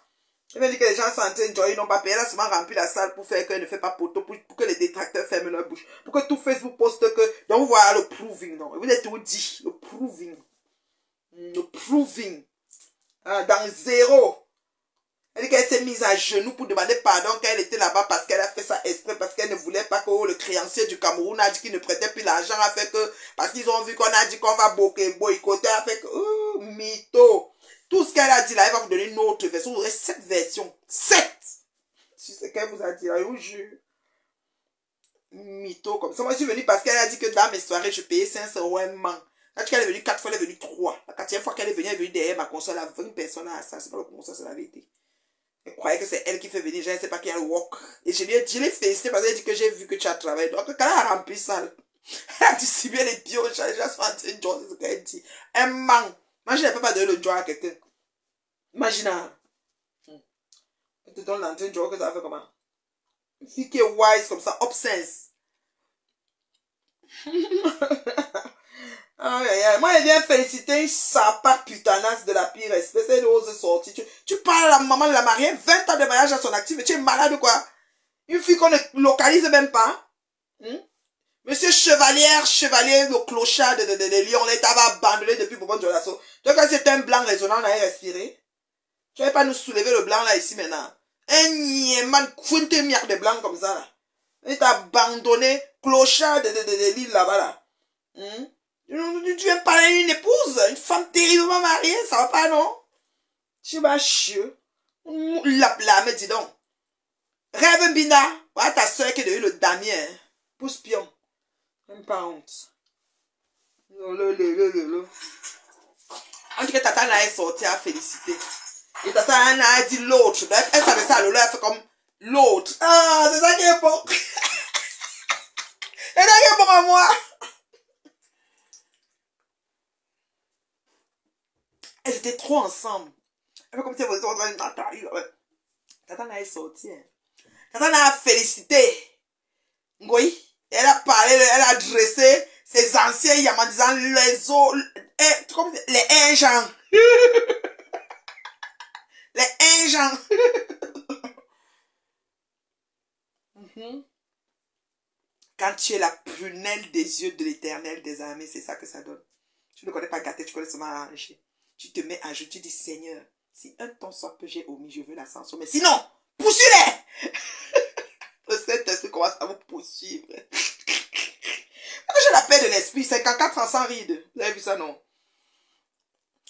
Elle m'a dit que les gens sont en train de jouer, ils n'ont pas payé. Elle a seulement rempli la salle pour faire qu'elle ne fait pas poteau, pour que les détracteurs ferment leur bouche. Pour que tout Facebook poste que. Donc vous voyez le proving, non. Vous êtes tout dit. Le proving. Le proving. Dans zéro. Elle dit qu'elle s'est mise à genoux pour demander pardon quand elle était là-bas parce qu'elle a fait ça exprès, parce qu'elle ne voulait pas que le créancier du Cameroun a dit qu'il ne prêtait plus l'argent, a fait que, parce qu'ils ont vu qu'on a dit qu'on va boycotter, a fait que, mytho. Tout ce qu'elle a dit là, elle va vous donner une autre version, vous aurez 7 versions. 7! C'est ce qu'elle vous a dit là, je vous jure. Mytho, comme ça. Moi, je suis venue parce qu'elle a dit que dans mes soirées, je payais 500 € un man. Quand elle est venue 4 fois, elle est venue 3. La 4e fois qu'elle est venue derrière ma console, elle a 20 personnes à ça. C'est pas le console, c'est la vérité. Elle croyait que c'est elle qui fait venir, je ne sais pas qui a le walk. Et je l'ai félicité parce qu'elle dit que j'ai vu que tu as travaillé. Donc, quand elle a rempli ça, elle a distribué les bios, les gens sont en train de jouer, c'est ce qu'elle dit. Un man. Moi, je n'ai pas donné le joie à quelqu'un. Imagine. te donne l'antenne, tu vois que ça fait comment? Une fille qui est wise comme ça, obsesse. Aïe, aïe, aïe. Moi, je viens féliciter une sapate putanasse de la pire espèce. Elle ose sortir. Tu parles à la maman de la mariée, 20 ans de mariage à son actif, mais tu es malade ou quoi? Une fille qu'on ne localise même pas. Monsieur chevalier, le clochard de Lyon, là, il t'avait abandonné depuis Bourbon de l'assaut. Donc, quand c'est un blanc résonnant, on allait respirer. Tu vas pas nous soulever le blanc là, ici, maintenant. Un niéman, quinte miak de blanc comme ça, là. Il t'a abandonné, clochard de l'île là-bas, là. Tu viens parler d'une épouse, une femme terriblement mariée, ça va pas, non? Tu vas chier. La mais dis donc. Rêve Bina, voilà ta soeur qui est devenue le Damien. Pousse pion. Même pas honte. On dit que Tata n'a sorti à féliciter. Et Tata n'a dit l'autre. Elle savait ça, elle fait comme l'autre. Ah, c'est ça qui est bon. C'est ça qui est bon à moi. Elles étaient trop ensemble. Elle fait comme si elles étaient en train de Tata. Tata n'a sorti. Tata n'a félicité. Oui. Elle a parlé, elle a dressé ses anciens yams en disant les autres, les ingens. Les ingens. Quand tu es la prunelle des yeux de l'Éternel des armées, c'est ça que ça donne. Tu ne connais pas gâter, tu connais seulement arracher. Tu te mets à jouer, tu dis Seigneur, si un temps soit que j'ai omis, je veux l'ascension. Mais sinon, poursuis-les. Le Saint-Esprit commence à vous poursuivre. J'ai la paix de l'esprit, 54 ans sans ride. Vous avez vu ça, non?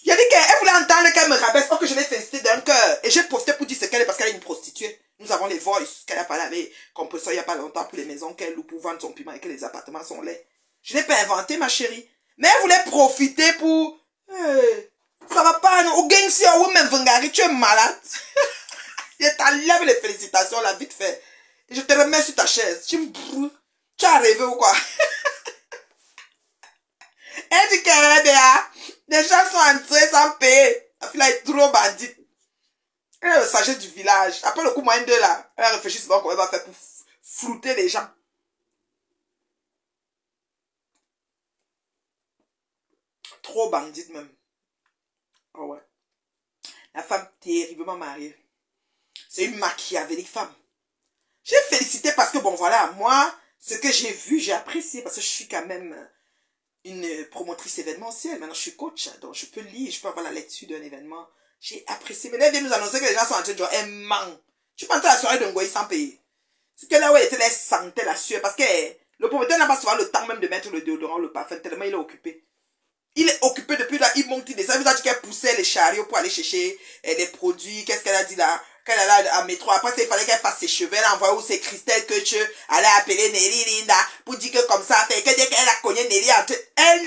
Il a dit qu'elle voulait entendre qu'elle me rabaisse, or que je l'ai félicité d'un cœur. Et j'ai posté pour dire ce qu'elle est parce qu'elle est une prostituée. Nous avons les voices qu'elle a parlé avec compresseur il n'y a pas longtemps pour les maisons qu'elle loue pour vendre son piment et que les appartements sont laids. Je n'ai pas inventé, ma chérie. Mais elle voulait profiter pour... Hey, ça va pas, non? Au gang, si on même Vengari, tu es malade. Je t'enlève les félicitations, là, vite fait. Et je te remets sur ta chaise. Tu me brûles. Tu as rêvé ou quoi? Elle dit que les gens sont entrés sans payer. La fille là est trop bandite. Elle est le sagesse du village. Après le coup moyen de là, elle réfléchit souvent comment elle va faire pour flouter les gens. Trop bandite même. Oh ouais. La femme terriblement mariée. C'est une machiavélique femme. J'ai félicité parce que bon voilà, moi, ce que j'ai vu, j'ai apprécié parce que je suis quand même une promotrice événementielle. Maintenant, je suis coach, donc je peux lire, je peux avoir la lecture d'un événement. J'ai apprécié. Mais là, elle vient nous annoncer que les gens sont en train de dire, elle ment. Tu penses à la soirée de Ngoï sans payer. C'est que là où elle était, elle sentait la sueur. Parce que le promoteur n'a pas souvent le temps même de mettre le déodorant, le parfum, tellement il est occupé. Il est occupé depuis là, il monte, il descend. Il a dit qu'elle poussait les chariots pour aller chercher les produits. Qu'est-ce qu'elle a dit là? Qu'elle allait à métro. Après, il fallait qu'elle fasse ses cheveux. Elle a envoyé où c'est Christelle que tu allais appeler Nelly Linda pour dire que comme ça, fait que dès qu'elle a cogné Nelly,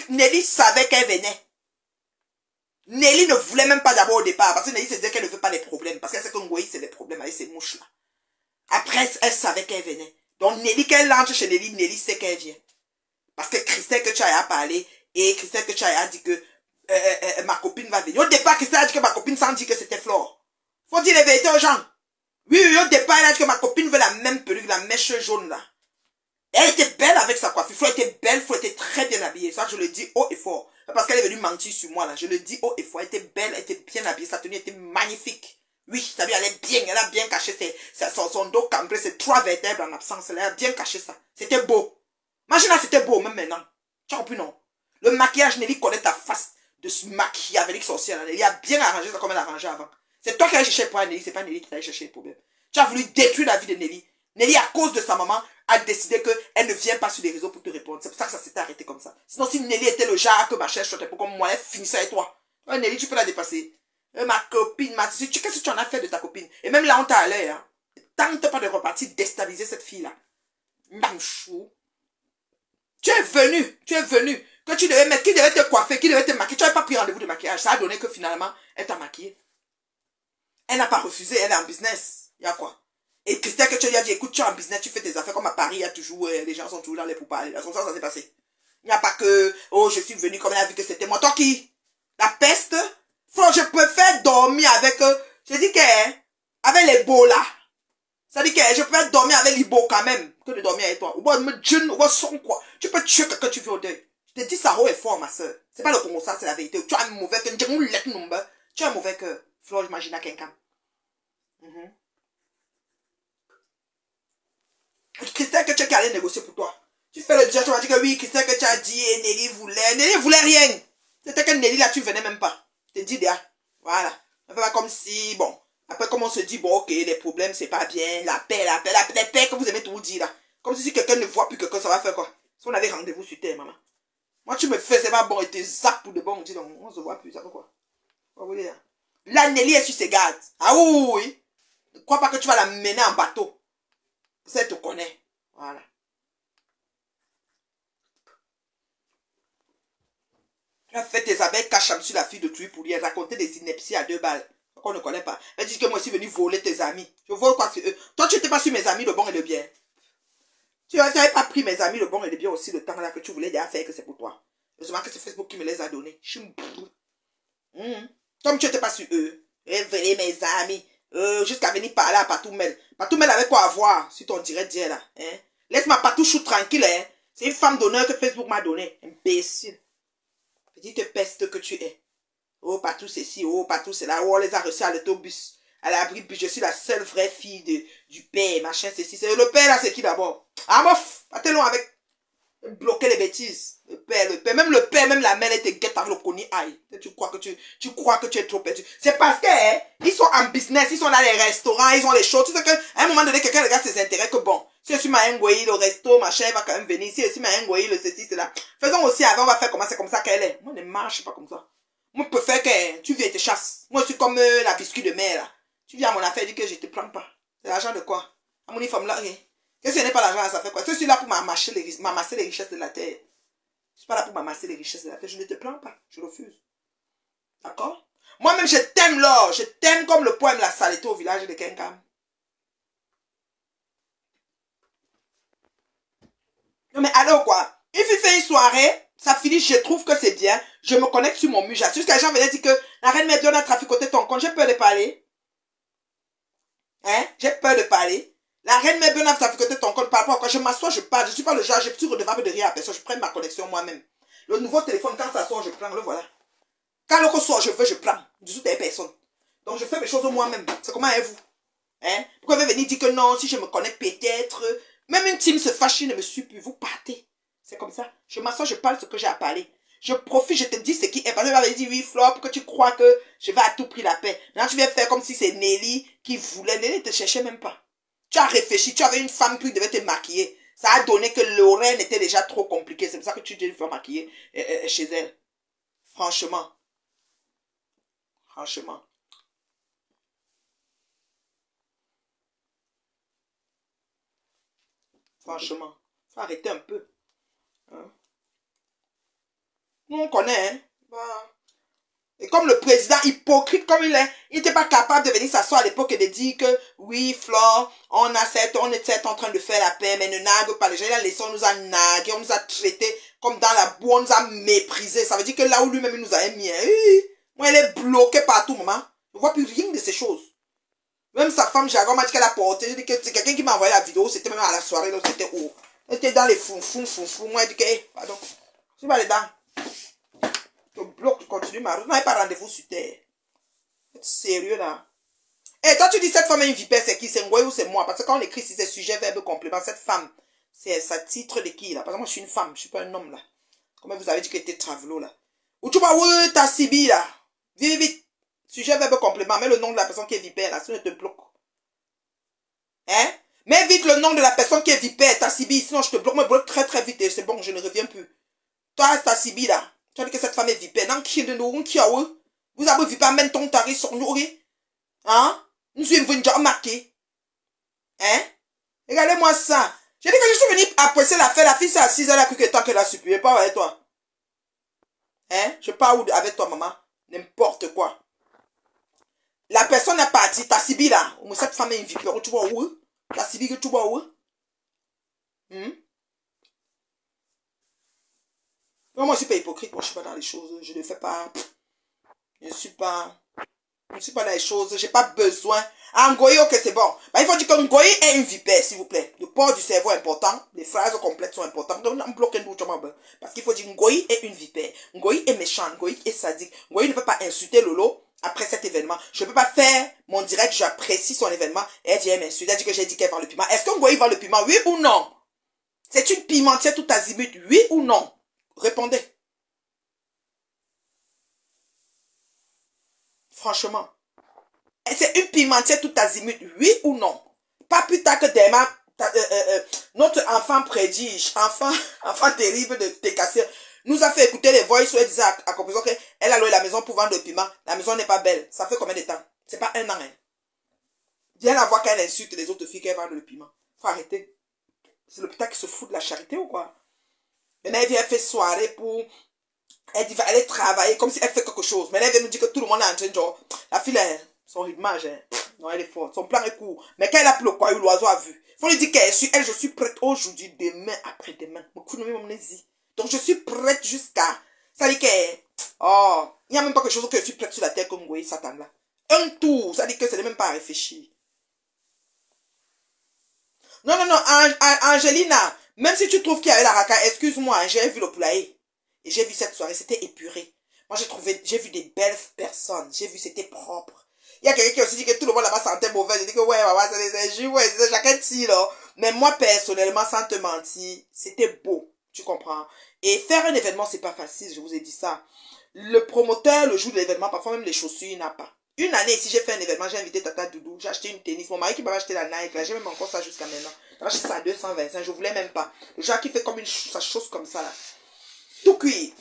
Nelly savait qu'elle venait. Nelly ne voulait même pas d'abord au départ, parce que Nelly se disait qu'elle ne veut pas les problèmes, parce qu'elle sait que Ngoï, c'est les problèmes avec ces mouches-là. Après, elle savait qu'elle venait. Donc, Nelly, qu'elle entre chez Nelly, Nelly sait qu'elle vient. Parce que Christelle que tu as parlé, et Christelle que tu as dit que ma copine va venir. Au départ, Christelle a dit que ma copine sans dire que c'était Flore. Faut dire les vérités aux gens. Oui, au départ, elle a dit que ma copine veut la même perruque, la mèche jaune là. Elle était belle avec sa coiffure. Flore était belle, Flore était très bien habillée. Ça, je le dis haut et fort. Parce qu'elle est venue mentir sur moi là. Je le dis haut et fort. Elle était belle, elle était bien habillée. Sa tenue était magnifique. Oui, t'as vu, elle a bien caché son dos cambré, ses 3 vertèbres en absence. Elle a bien caché ça. C'était beau. Imagine là, c'était beau, même maintenant. Tu as compris, non? Le maquillage, Nelly connaît ta face de ce machiavélique sorcière. Nelly a bien arrangé ça comme elle a arrangé avant. C'est toi qui as cherché pour Nelly, c'est pas Nelly qui t'a cherché le problème. Tu as voulu détruire la vie de Nelly. Nelly, à cause de sa maman, a décidé qu'elle ne vient pas sur les réseaux pour te répondre. C'est pour ça que ça s'était arrêté comme ça. Sinon, si Nelly était le genre que ma chère chantait pour comme moi, elle finissait avec toi. Ouais, Nelly, tu peux la dépasser. Ma copine, qu'est-ce que tu en as fait de ta copine? Et même là, on t'a allé, hein. Tente pas de repartir déstabiliser cette fille-là. Manchou. Tu es venu. Que tu devais mettre, qui devait te coiffer, qui devait te maquiller. Tu n'avais pas pris rendez-vous de maquillage. Ça a donné que finalement, elle t'a maquillé. Elle n'a pas refusé, elle est en business. Il y a quoi? Et Christelle, que tu lui as dit, écoute, tu es en business, tu fais tes affaires comme à Paris, il y a toujours, les gens sont toujours dans les pourparlers. Comme ça s'est passé. Il n'y a pas que, oh, je suis venu comme elle a vu que c'était moi. Toi qui? La peste? Faut, je préfère dormir avec eux. Je dis que, Avec les beaux là. Ça dit que je peux dormir avec les beaux quand même, que de dormir avec toi. Ou bien me jeune, ou bien son quoi. Tu peux tuer quelqu'un que tu veux au deuil. Je te dis ça haut et fort, ma soeur. C'est pas le Congo, ça, c'est la vérité. Tu as un mauvais cœur. Tu as un mauvais cœur. Flore, j'imagine à quelqu'un. Christelle, que tu as qu'à aller négocier pour toi. Tu fais le déjà, tu vas dire que oui, Christelle, que tu as dit, et Nelly voulait. Nelly voulait rien. C'était que Nelly là, tu venais même pas. Je te dis déjà. Voilà. Ça fait pas comme si, bon. Après, comme on se dit, bon, ok, les problèmes, c'est pas bien. La paix que vous aimez tout dire là. Comme si quelqu'un ne voit plus quelqu'un, ça va faire quoi? Si on avait rendez-vous sur terre, maman. Moi, tu me fais, c'est pas bon, et t'es zap pour de bon, on dit donc, on se voit plus, ça fait quoi? Vous voulez, hein? La Nelly est sur ses gardes. Ah oui. Ne crois pas que tu vas la mener en bateau. Ça, elle te connaît. Voilà. Tu as fait tes abeilles cacham sur la fille de Tui pour lui raconter des inepties à 2 balles. Qu'on ne connaît pas. Elle dit que moi, je suis venu voler tes amis. Je vole quoi sur eux. Toi, tu n'étais pas sur mes amis, le bon et le bien. Tu n'avais pas pris mes amis, le bon et le bien aussi, le temps là que tu voulais déjà faire que c'est pour toi. Heureusement que c'est Facebook qui me les a donnés. Comme tu n'étais pas sur eux. Révéler mes amis. Jusqu'à venir parler à Patoumel. Patoumel avait quoi à voir sur ton direct d'hier là. Hein? Laisse-moi Patouchou tranquille. Hein? C'est une femme d'honneur que Facebook m'a donnée. Imbécile. Petite peste que tu es. Oh, Patou, c'est ci. Oh, Patou, c'est là. Oh, on les a reçus à l'autobus. À l'abri de bus. Je suis la seule vraie fille du père. Machin, c'est ci. Le père là, c'est qui d'abord? Ah, mof. Pas tellement avec. Bloquer les bêtises. Le père. Même le père, même la mère, elle te guette avec le coni aïe. Tu crois que tu es trop perdu. C'est parce que, hein, ils sont en business. Ils sont dans les restaurants. Ils ont les choses. Tu sais qu'à un moment donné, quelqu'un regarde ses intérêts que bon. Si je suis Mahengoyi, le resto, machin, elle va quand même venir. Si je suis Mahengoyi, le ceci, cela. Faisons aussi avant, on va faire comment c'est comme ça qu'elle est. Moi, ne marche pas comme ça. Moi, je préfère que tu viens et te chasses. Moi, je suis comme la biscuit de mer, là. Tu viens à mon affaire et dis que je te prends pas. C'est l'argent de quoi? À mon uniforme là, rien. Si ce n'est pas l'argent, ça fait quoi? Je suis là pour m'amasser les richesses de la terre. Je suis pas là pour m'amasser les richesses de la terre. Je ne te prends pas. Je refuse. D'accord? Moi-même, je t'aime là. Je t'aime comme le poème La Saleté au village de Kenkam. Non mais alors quoi? Il fait une soirée, ça finit, je trouve que c'est bien. Je me connecte sur mon muja. Jusqu'à les gens venaient dire que la reine Médione a traficoté ton compte. J'ai peur de parler. Hein? J'ai peur de parler. La reine Médione a traficoté ton compte par rapport à quoi? Je m'assois, je parle. Je suis pas le genre, je suis redevable de rien à personne. Je prends ma connexion moi-même. Le nouveau téléphone, quand ça sort, je prends, le voilà. Quand l'autre sort, je veux, je prends. Je suis des personnes. Donc je fais mes choses moi-même. C'est comment est-vous? Hein? Pourquoi vous venez dire que non, si je me connecte peut-être... Même une team se fâche, il ne me suit plus. Vous partez. C'est comme ça. Je m'assois, je parle ce que j'ai à parler. Je profite, je te dis ce qui est. Parce que j'avais dit, oui, Flop, que tu crois que je vais à tout prix la paix. Maintenant, tu viens faire comme si c'est Nelly qui voulait. Nelly ne te cherchait même pas. Tu as réfléchi, tu avais une femme qui devait te maquiller. Ça a donné que l'oreille était déjà trop compliqué. C'est pour ça que tu devais faire maquiller chez elle. Franchement. Franchement. Franchement. Faut arrêter un peu. Hein? Nous, on connaît, hein. Bah. Et comme le président hypocrite comme il est, il n'était pas capable de venir s'asseoir à l'époque et de dire que oui, Flore, on était en train de faire la paix, mais ne nague pas les gens. Il a laissé, on nous a nagué, on nous a traités comme dans la boue, on nous a méprisés. Ça veut dire que là où lui-même il nous avait mis, moi, elle est bloquée partout, maman. Je ne vois plus rien de ces choses. Même sa femme, Jagon m'a dit qu'elle a porté. Je dis que c'est quelqu'un qui m'a envoyé la vidéo, c'était même à la soirée, donc c'était où? Elle était dans les fous. Moi, elle dit que, pardon, je suis pas dedans. Je bloque, tu continues ma route. On n'avait pas rendez-vous sur terre. C'est sérieux là. Et toi tu dis cette femme est une vipère, c'est qui? C'est Ngoy ou c'est moi? Parce que quand on écrit si c'est sujet, verbe, complément, cette femme, c'est ça titre de qui là? Parce que moi je suis une femme, je suis pas un homme là. Comment vous avez dit que était Travelo là? Ou tu vas, oui, ta Sibi là. Vite, vite. Sujet, verbe, complément. Mets le nom de la personne qui est vipère là, sinon je te bloque. Hein? Mets vite le nom de la personne qui est vipère, ta Sibi, sinon je te bloque. Me bloque très très vite et c'est bon, je ne reviens plus. Toi, ta Sibi là. Tu as dit que cette femme est vipère. Non, qui est de nous, qui a où? Vous avez vipère, même ton taré sur nous, hein? Nous sommes venus déjà marquer. Hein? Regardez-moi ça. J'ai dit que je suis venu apprécier l'affaire. La fille s'est assise, elle a cru que tant qu'elle a supplié. Pas avec toi. Hein? Je parle avec toi, maman. N'importe quoi. La personne est partie. Ta Sibi là. Cette femme est une vipère. Tu vois où? Ta Sibi que tu vois où? Non, moi, je suis pas hypocrite. Moi, je suis pas dans les choses. Je ne fais pas. Je ne suis pas. Je ne suis pas dans les choses, j'ai pas besoin. Ah, Ngoyi, ok, c'est bon. Bah, il faut dire que Ngoyi est une vipère, s'il vous plaît. Le port du cerveau est important, les phrases complètes sont importantes. Donc, on bloque un bout, parce qu'il faut dire Ngoyi est une vipère. Ngoyi est méchant, Ngoyi est sadique. Ngoyi ne peut pas insulter Lolo après cet événement. Je ne peux pas faire mon direct, j'apprécie son événement. Et elle dit, elle m'insulte, elle dit que j'ai dit qu'elle vend le piment. Est-ce que Ngoyi vend le piment, oui ou non? C'est une pimentière tout azimut, oui ou non? Répondez. Franchement. C'est une pimentière tout azimut, oui ou non? Pas plus tard que demain, notre enfant prédige, enfant terrible de Técassir, nous a fait écouter les voix, elle disait à conclusion qu'elle a loué la maison pour vendre le piment. La maison n'est pas belle. Ça fait combien de temps? C'est pas un an, hein. Viens la voir qu'elle insulte les autres filles qu'elle vend le piment. Faut arrêter. C'est l'hôpital qui se fout de la charité ou quoi? Maintenant, elle vient faire soirée pour... Elle dit, va aller travailler comme si elle fait quelque chose. Mais elle vient nous dire que tout le monde est en train de genre... La fille, son rythmage, hein. Non, elle est forte. Son plan est court. Mais quand elle a pris le quoi, l'oiseau a vu. Il faut lui dire qu'elle est elle, je suis prête aujourd'hui, demain, après-demain. Donc, je suis prête jusqu'à... Ça dit que... Oh, il n'y a même pas quelque chose que je suis prête sur la terre comme Ngoyi, Satan là. Un tour, ça dit que ce n'est même pas à réfléchir. Non, non, non, Angelina, même si tu trouves qu'il y avait la raca, excuse-moi, j'ai vu le poulailler. Et j'ai vu cette soirée, c'était épuré. Moi, j'ai vu des belles personnes. J'ai vu, c'était propre. Il y a quelqu'un qui a aussi dit que tout le monde là-bas sentait mauvais. J'ai dit que ouais, c'est des injures, ouais, c'est chacun tire, là. Mais moi, personnellement, sans te mentir, c'était beau. Tu comprends? Et faire un événement, c'est pas facile, je vous ai dit ça. Le promoteur, le jour de l'événement, parfois même les chaussures, il n'a pas. Une année, ici, j'ai fait un événement, j'ai invité Tata Doudou, j'ai acheté une tennis. Mon mari qui m'avait acheté la Nike, là, j'ai même encore ça jusqu'à maintenant. J'ai acheté ça à 225, je voulais même pas. Le genre qui fait comme sa chose comme ça, là. Tout cuit.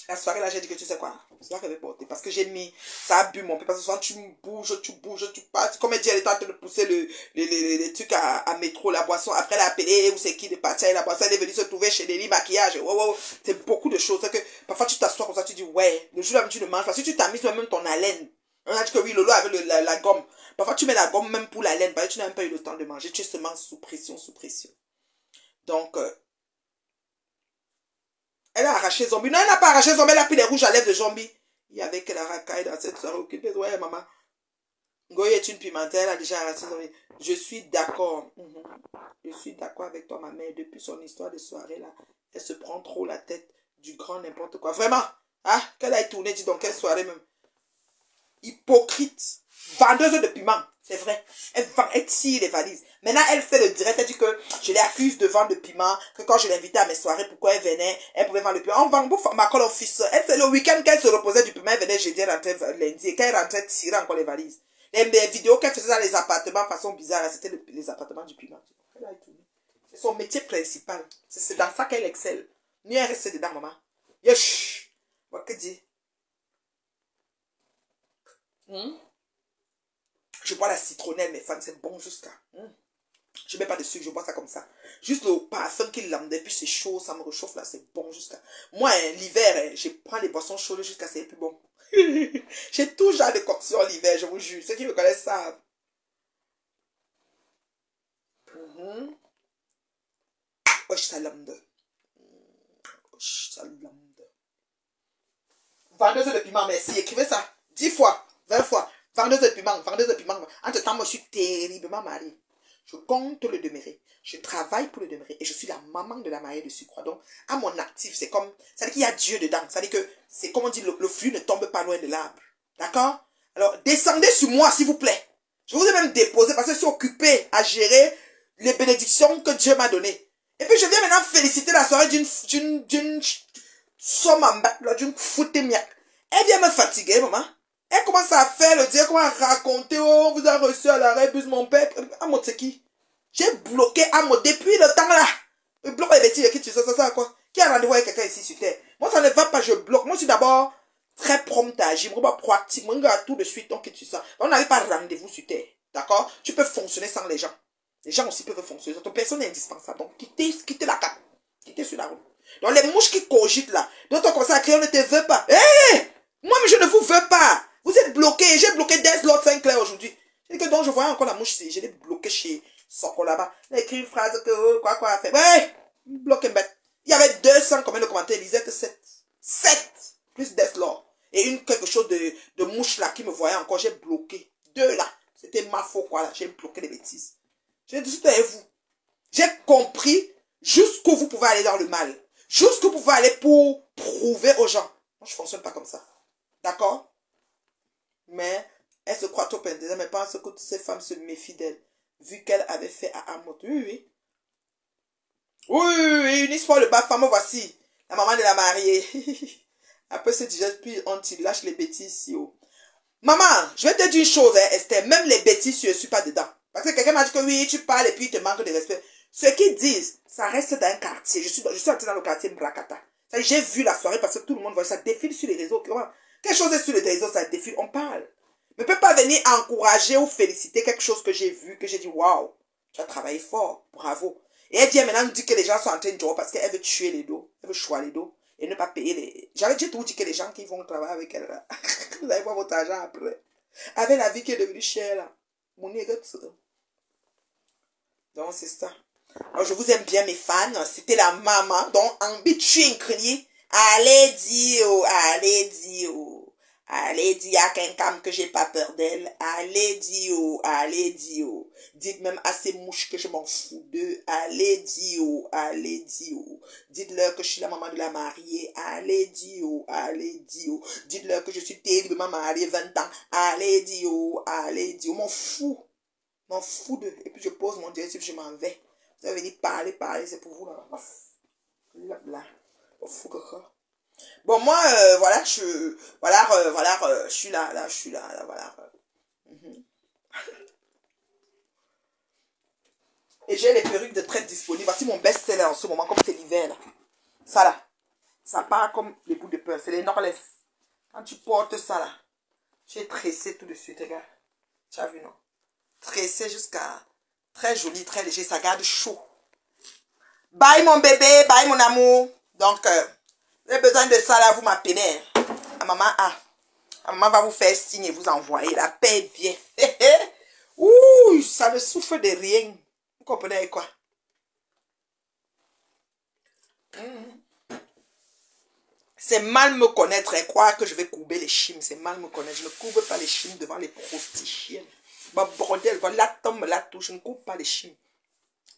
La soirée, là, j'ai dit que tu sais quoi, c'est là qu'elle avait porté. Parce que j'ai mis, ça a bu mon peu. Parce que souvent, tu bouges, tu passes. Comme elle dit, elle est en train de pousser les trucs à métro, la boisson. Après, elle a appelé, où c'est qui de partir, la boisson, elle est venue se trouver chez Nelly Maquillage. Wow, wow. C'est beaucoup de choses. C'est que parfois, tu t'assois comme ça, tu dis, ouais, le jour là, tu ne manges pas. Si tu t'amuses même ton haleine. On a dit que oui, Lolo avait la gomme. Parfois, tu mets la gomme même pour la laine. Parce que tu n'as même pas eu le temps de manger. Tu es seulement sous pression, sous pression. Donc, elle a arraché Zombie. Non, elle n'a pas arraché Zombie, elle a pris les rouges à lèvres de Zombie. Il y avait que la racaille dans cette soirée occupée. Ouais, maman. Ngoyi est une pimentelle, elle a déjà arraché Zombie. Je suis d'accord. Je suis d'accord avec toi, ma mère. Depuis son histoire de soirée, là, elle se prend trop la tête du grand n'importe quoi. Vraiment. Ah, qu'elle a tourné, dis donc, quelle soirée même. Hypocrite. Vendeuse de piment. C'est vrai. Elle tire les valises. Maintenant, elle fait le direct. Elle dit que je l'accuse de vendre le piment. Que quand je l'invitais à mes soirées, pourquoi elle venait, elle pouvait vendre le piment. On vend pour ma call office. Elle fait le week-end qu'elle se reposait du piment. Elle venait jeudi, elle rentrait lundi. Et quand elle rentrait, tirer encore les valises. Les vidéos qu'elle faisait dans les appartements, façon bizarre, c'était les appartements du piment. C'est son métier principal. C'est dans ça qu'elle excelle. Mieux elle reste dedans, maman. Yesh. Que dit? Je bois la citronnelle, mes fans, c'est bon jusqu'à... Je mets pas de sucre, je bois ça comme ça. Juste le parfum qui lambde, puis c'est chaud, ça me réchauffe là, c'est bon jusqu'à... Moi, l'hiver, je prends les boissons chaudes jusqu'à c'est plus bon. J'ai tout genre de coction l'hiver, je vous jure. Ceux qui me connaissent savent. Wesh, ça lambde. Wesh, ça lambde. Vendeuse de piment, merci. Écrivez ça 10 fois, 20 fois. Vendeuse de piment, vendeuse de piment. Entre temps, moi, je suis terriblement mariée. Je compte le demeurer. Je travaille pour le demeurer. Et je suis la maman de la mariée de surcroît. Donc, à mon actif, c'est comme... Ça veut dire qu'il y a Dieu dedans. Ça veut dire que, c'est comme on dit, le fruit ne tombe pas loin de l'arbre. D'accord? Alors, descendez sur moi, s'il vous plaît. Je vous ai même déposé parce que je suis occupé à gérer les bénédictions que Dieu m'a données. Et puis, je viens maintenant féliciter la soirée d'une somme en bas, d'une foutée miaque. Elle vient me fatiguer, maman. Elle commence à faire le dire, comment raconter, oh, on vous a reçu à l'arrêt, bus mon père. Ah, moi, c'est qui? J'ai bloqué Amo depuis le temps là. Je bloque les bêtises, qui tu sais, ça quoi? Qui a rendez-vous avec quelqu'un ici sur terre? Moi, ça ne va pas, je bloque. Moi, je suis d'abord très prompt à agir, moi, proactif. Moi, je regarde tout de suite, donc, qui tu sais. On n'arrive pas à rendez-vous sur terre. D'accord? Tu peux fonctionner sans les gens. Les gens aussi peuvent fonctionner. Ton personne est indispensable. Donc, quittez la carte. Quittez sur la route. Donc, les mouches qui cogitent là, d'autres commencent à crier, on ne te veut pas. Hé! Moi, mais je ne vous veux pas. Vous êtes bloqués. J'ai bloqué Deslord Sinclair aujourd'hui. J'ai dit que donc je voyais encore la mouche ici. Je l'ai bloqué chez Soko là-bas. Il a écrit une phrase que quoi fait. Ouais! Bloqué bête. Il y avait 200 combien de commentaires. Il disait que 7. 7 plus Deslord. Et quelque chose de mouche là qui me voyait encore, j'ai bloqué. 2 là, c'était ma faute quoi là, j'ai bloqué les bêtises. J'ai dit, avec vous. J'ai compris jusqu'où vous pouvez aller dans le mal. Jusqu'où vous pouvez aller pour prouver aux gens. Moi, je ne fonctionne pas comme ça. D'accord? Mais elle se croit trop indécente, mais pense que toutes ces femmes se méfient d'elle. Vu qu'elle avait fait à Amot. Oui, oui. Oui, une histoire de bas femme, voici. La maman de la mariée. Après, c'est déjà, puis on lâche les bêtises ici. Oh. Maman, je vais te dire une chose, hein, Esther. Même les bêtises, je ne suis pas dedans. Parce que quelqu'un m'a dit que oui, tu parles et puis il te manque de respect. Ce qu'ils disent, ça reste dans un quartier. Je suis entré dans le quartier Mbrakata. J'ai vu la soirée parce que tout le monde voit ça défile sur les réseaux. Quelque chose est sur les réseaux, ça défile, on parle. Ne peut pas venir encourager ou féliciter quelque chose que j'ai vu, que j'ai dit, waouh, tu as travaillé fort, bravo. Et elle vient maintenant nous dire que les gens sont en train de jouer parce qu'elle veut tuer les dos, elle veut choisir les dos et ne pas payer les... J'avais déjà tout dit que les gens qui vont travailler avec elle, là, vous allez voir votre argent après. Avec la vie qui est devenue chère, là. Mon donc, c'est ça. Alors, je vous aime bien, mes fans. C'était la maman. Donc, en bitchin, allez dire, allez dire. Allez dire à quelqu'un que j'ai pas peur d'elle. Allez dire, allez dire. Dites même à ces mouches que je m'en fous d'eux. Allez dire, allez dire. Dites-leur que je suis la maman de la mariée. Allez dire, allez dire. Dites-leur que je suis terriblement mariée 20 ans. Allez dire, allez dire. M'en fous. M'en fous d'eux. Et puis je pose mon directif, je m'en vais. Vous allez venir parler, c'est pour vous là. Là. Fou que quoi. Bon, moi, voilà, je suis là, je suis là, voilà. Et j'ai les perruques de traite disponibles. Voici mon best-seller en ce moment, comme c'est l'hiver, là. Ça, là. Ça part comme les bouts de pain. C'est les Norless. Quand tu portes ça, là, j'ai tressé tout de suite, regarde. Tu as vu, non? Tressé jusqu'à... Très joli, très léger. Ça garde chaud. Bye, mon bébé. Bye, mon amour. Donc, vous avez besoin de ça, là, vous m'appelez. La maman, la maman va vous faire signe et vous envoyer. La paix bien. Ouh, ça ne souffre de rien. Vous comprenez quoi? C'est mal me connaître et croire que je vais courber les chimes. C'est mal me connaître. Je ne courbe pas les chimes devant les prostituées. Bah, bordel, voilà, tombe la touche. Je ne courbe pas les chimes.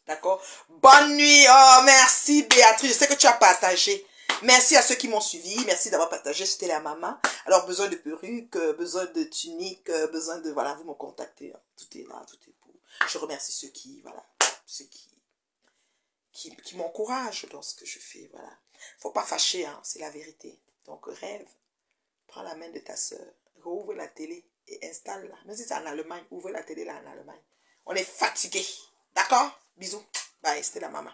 D'accord? Bonne nuit. Oh, merci Béatrice. Je sais que tu as partagé. Merci à ceux qui m'ont suivi. Merci d'avoir partagé. C'était la maman. Alors, besoin de perruque, besoin de tunique, besoin de... Voilà, vous me contactez. Tout est là, tout est pour. Je remercie ceux qui... Voilà. Ceux qui m'encouragent dans ce que je fais. Voilà. Faut pas fâcher, hein. C'est la vérité. Donc, rêve. Prends la main de ta soeur. Rouvre la télé et installe-la. Même si c'est en Allemagne, ouvre la télé là en Allemagne. On est fatigué. D'accord? Bisous. Bye. C'était la maman.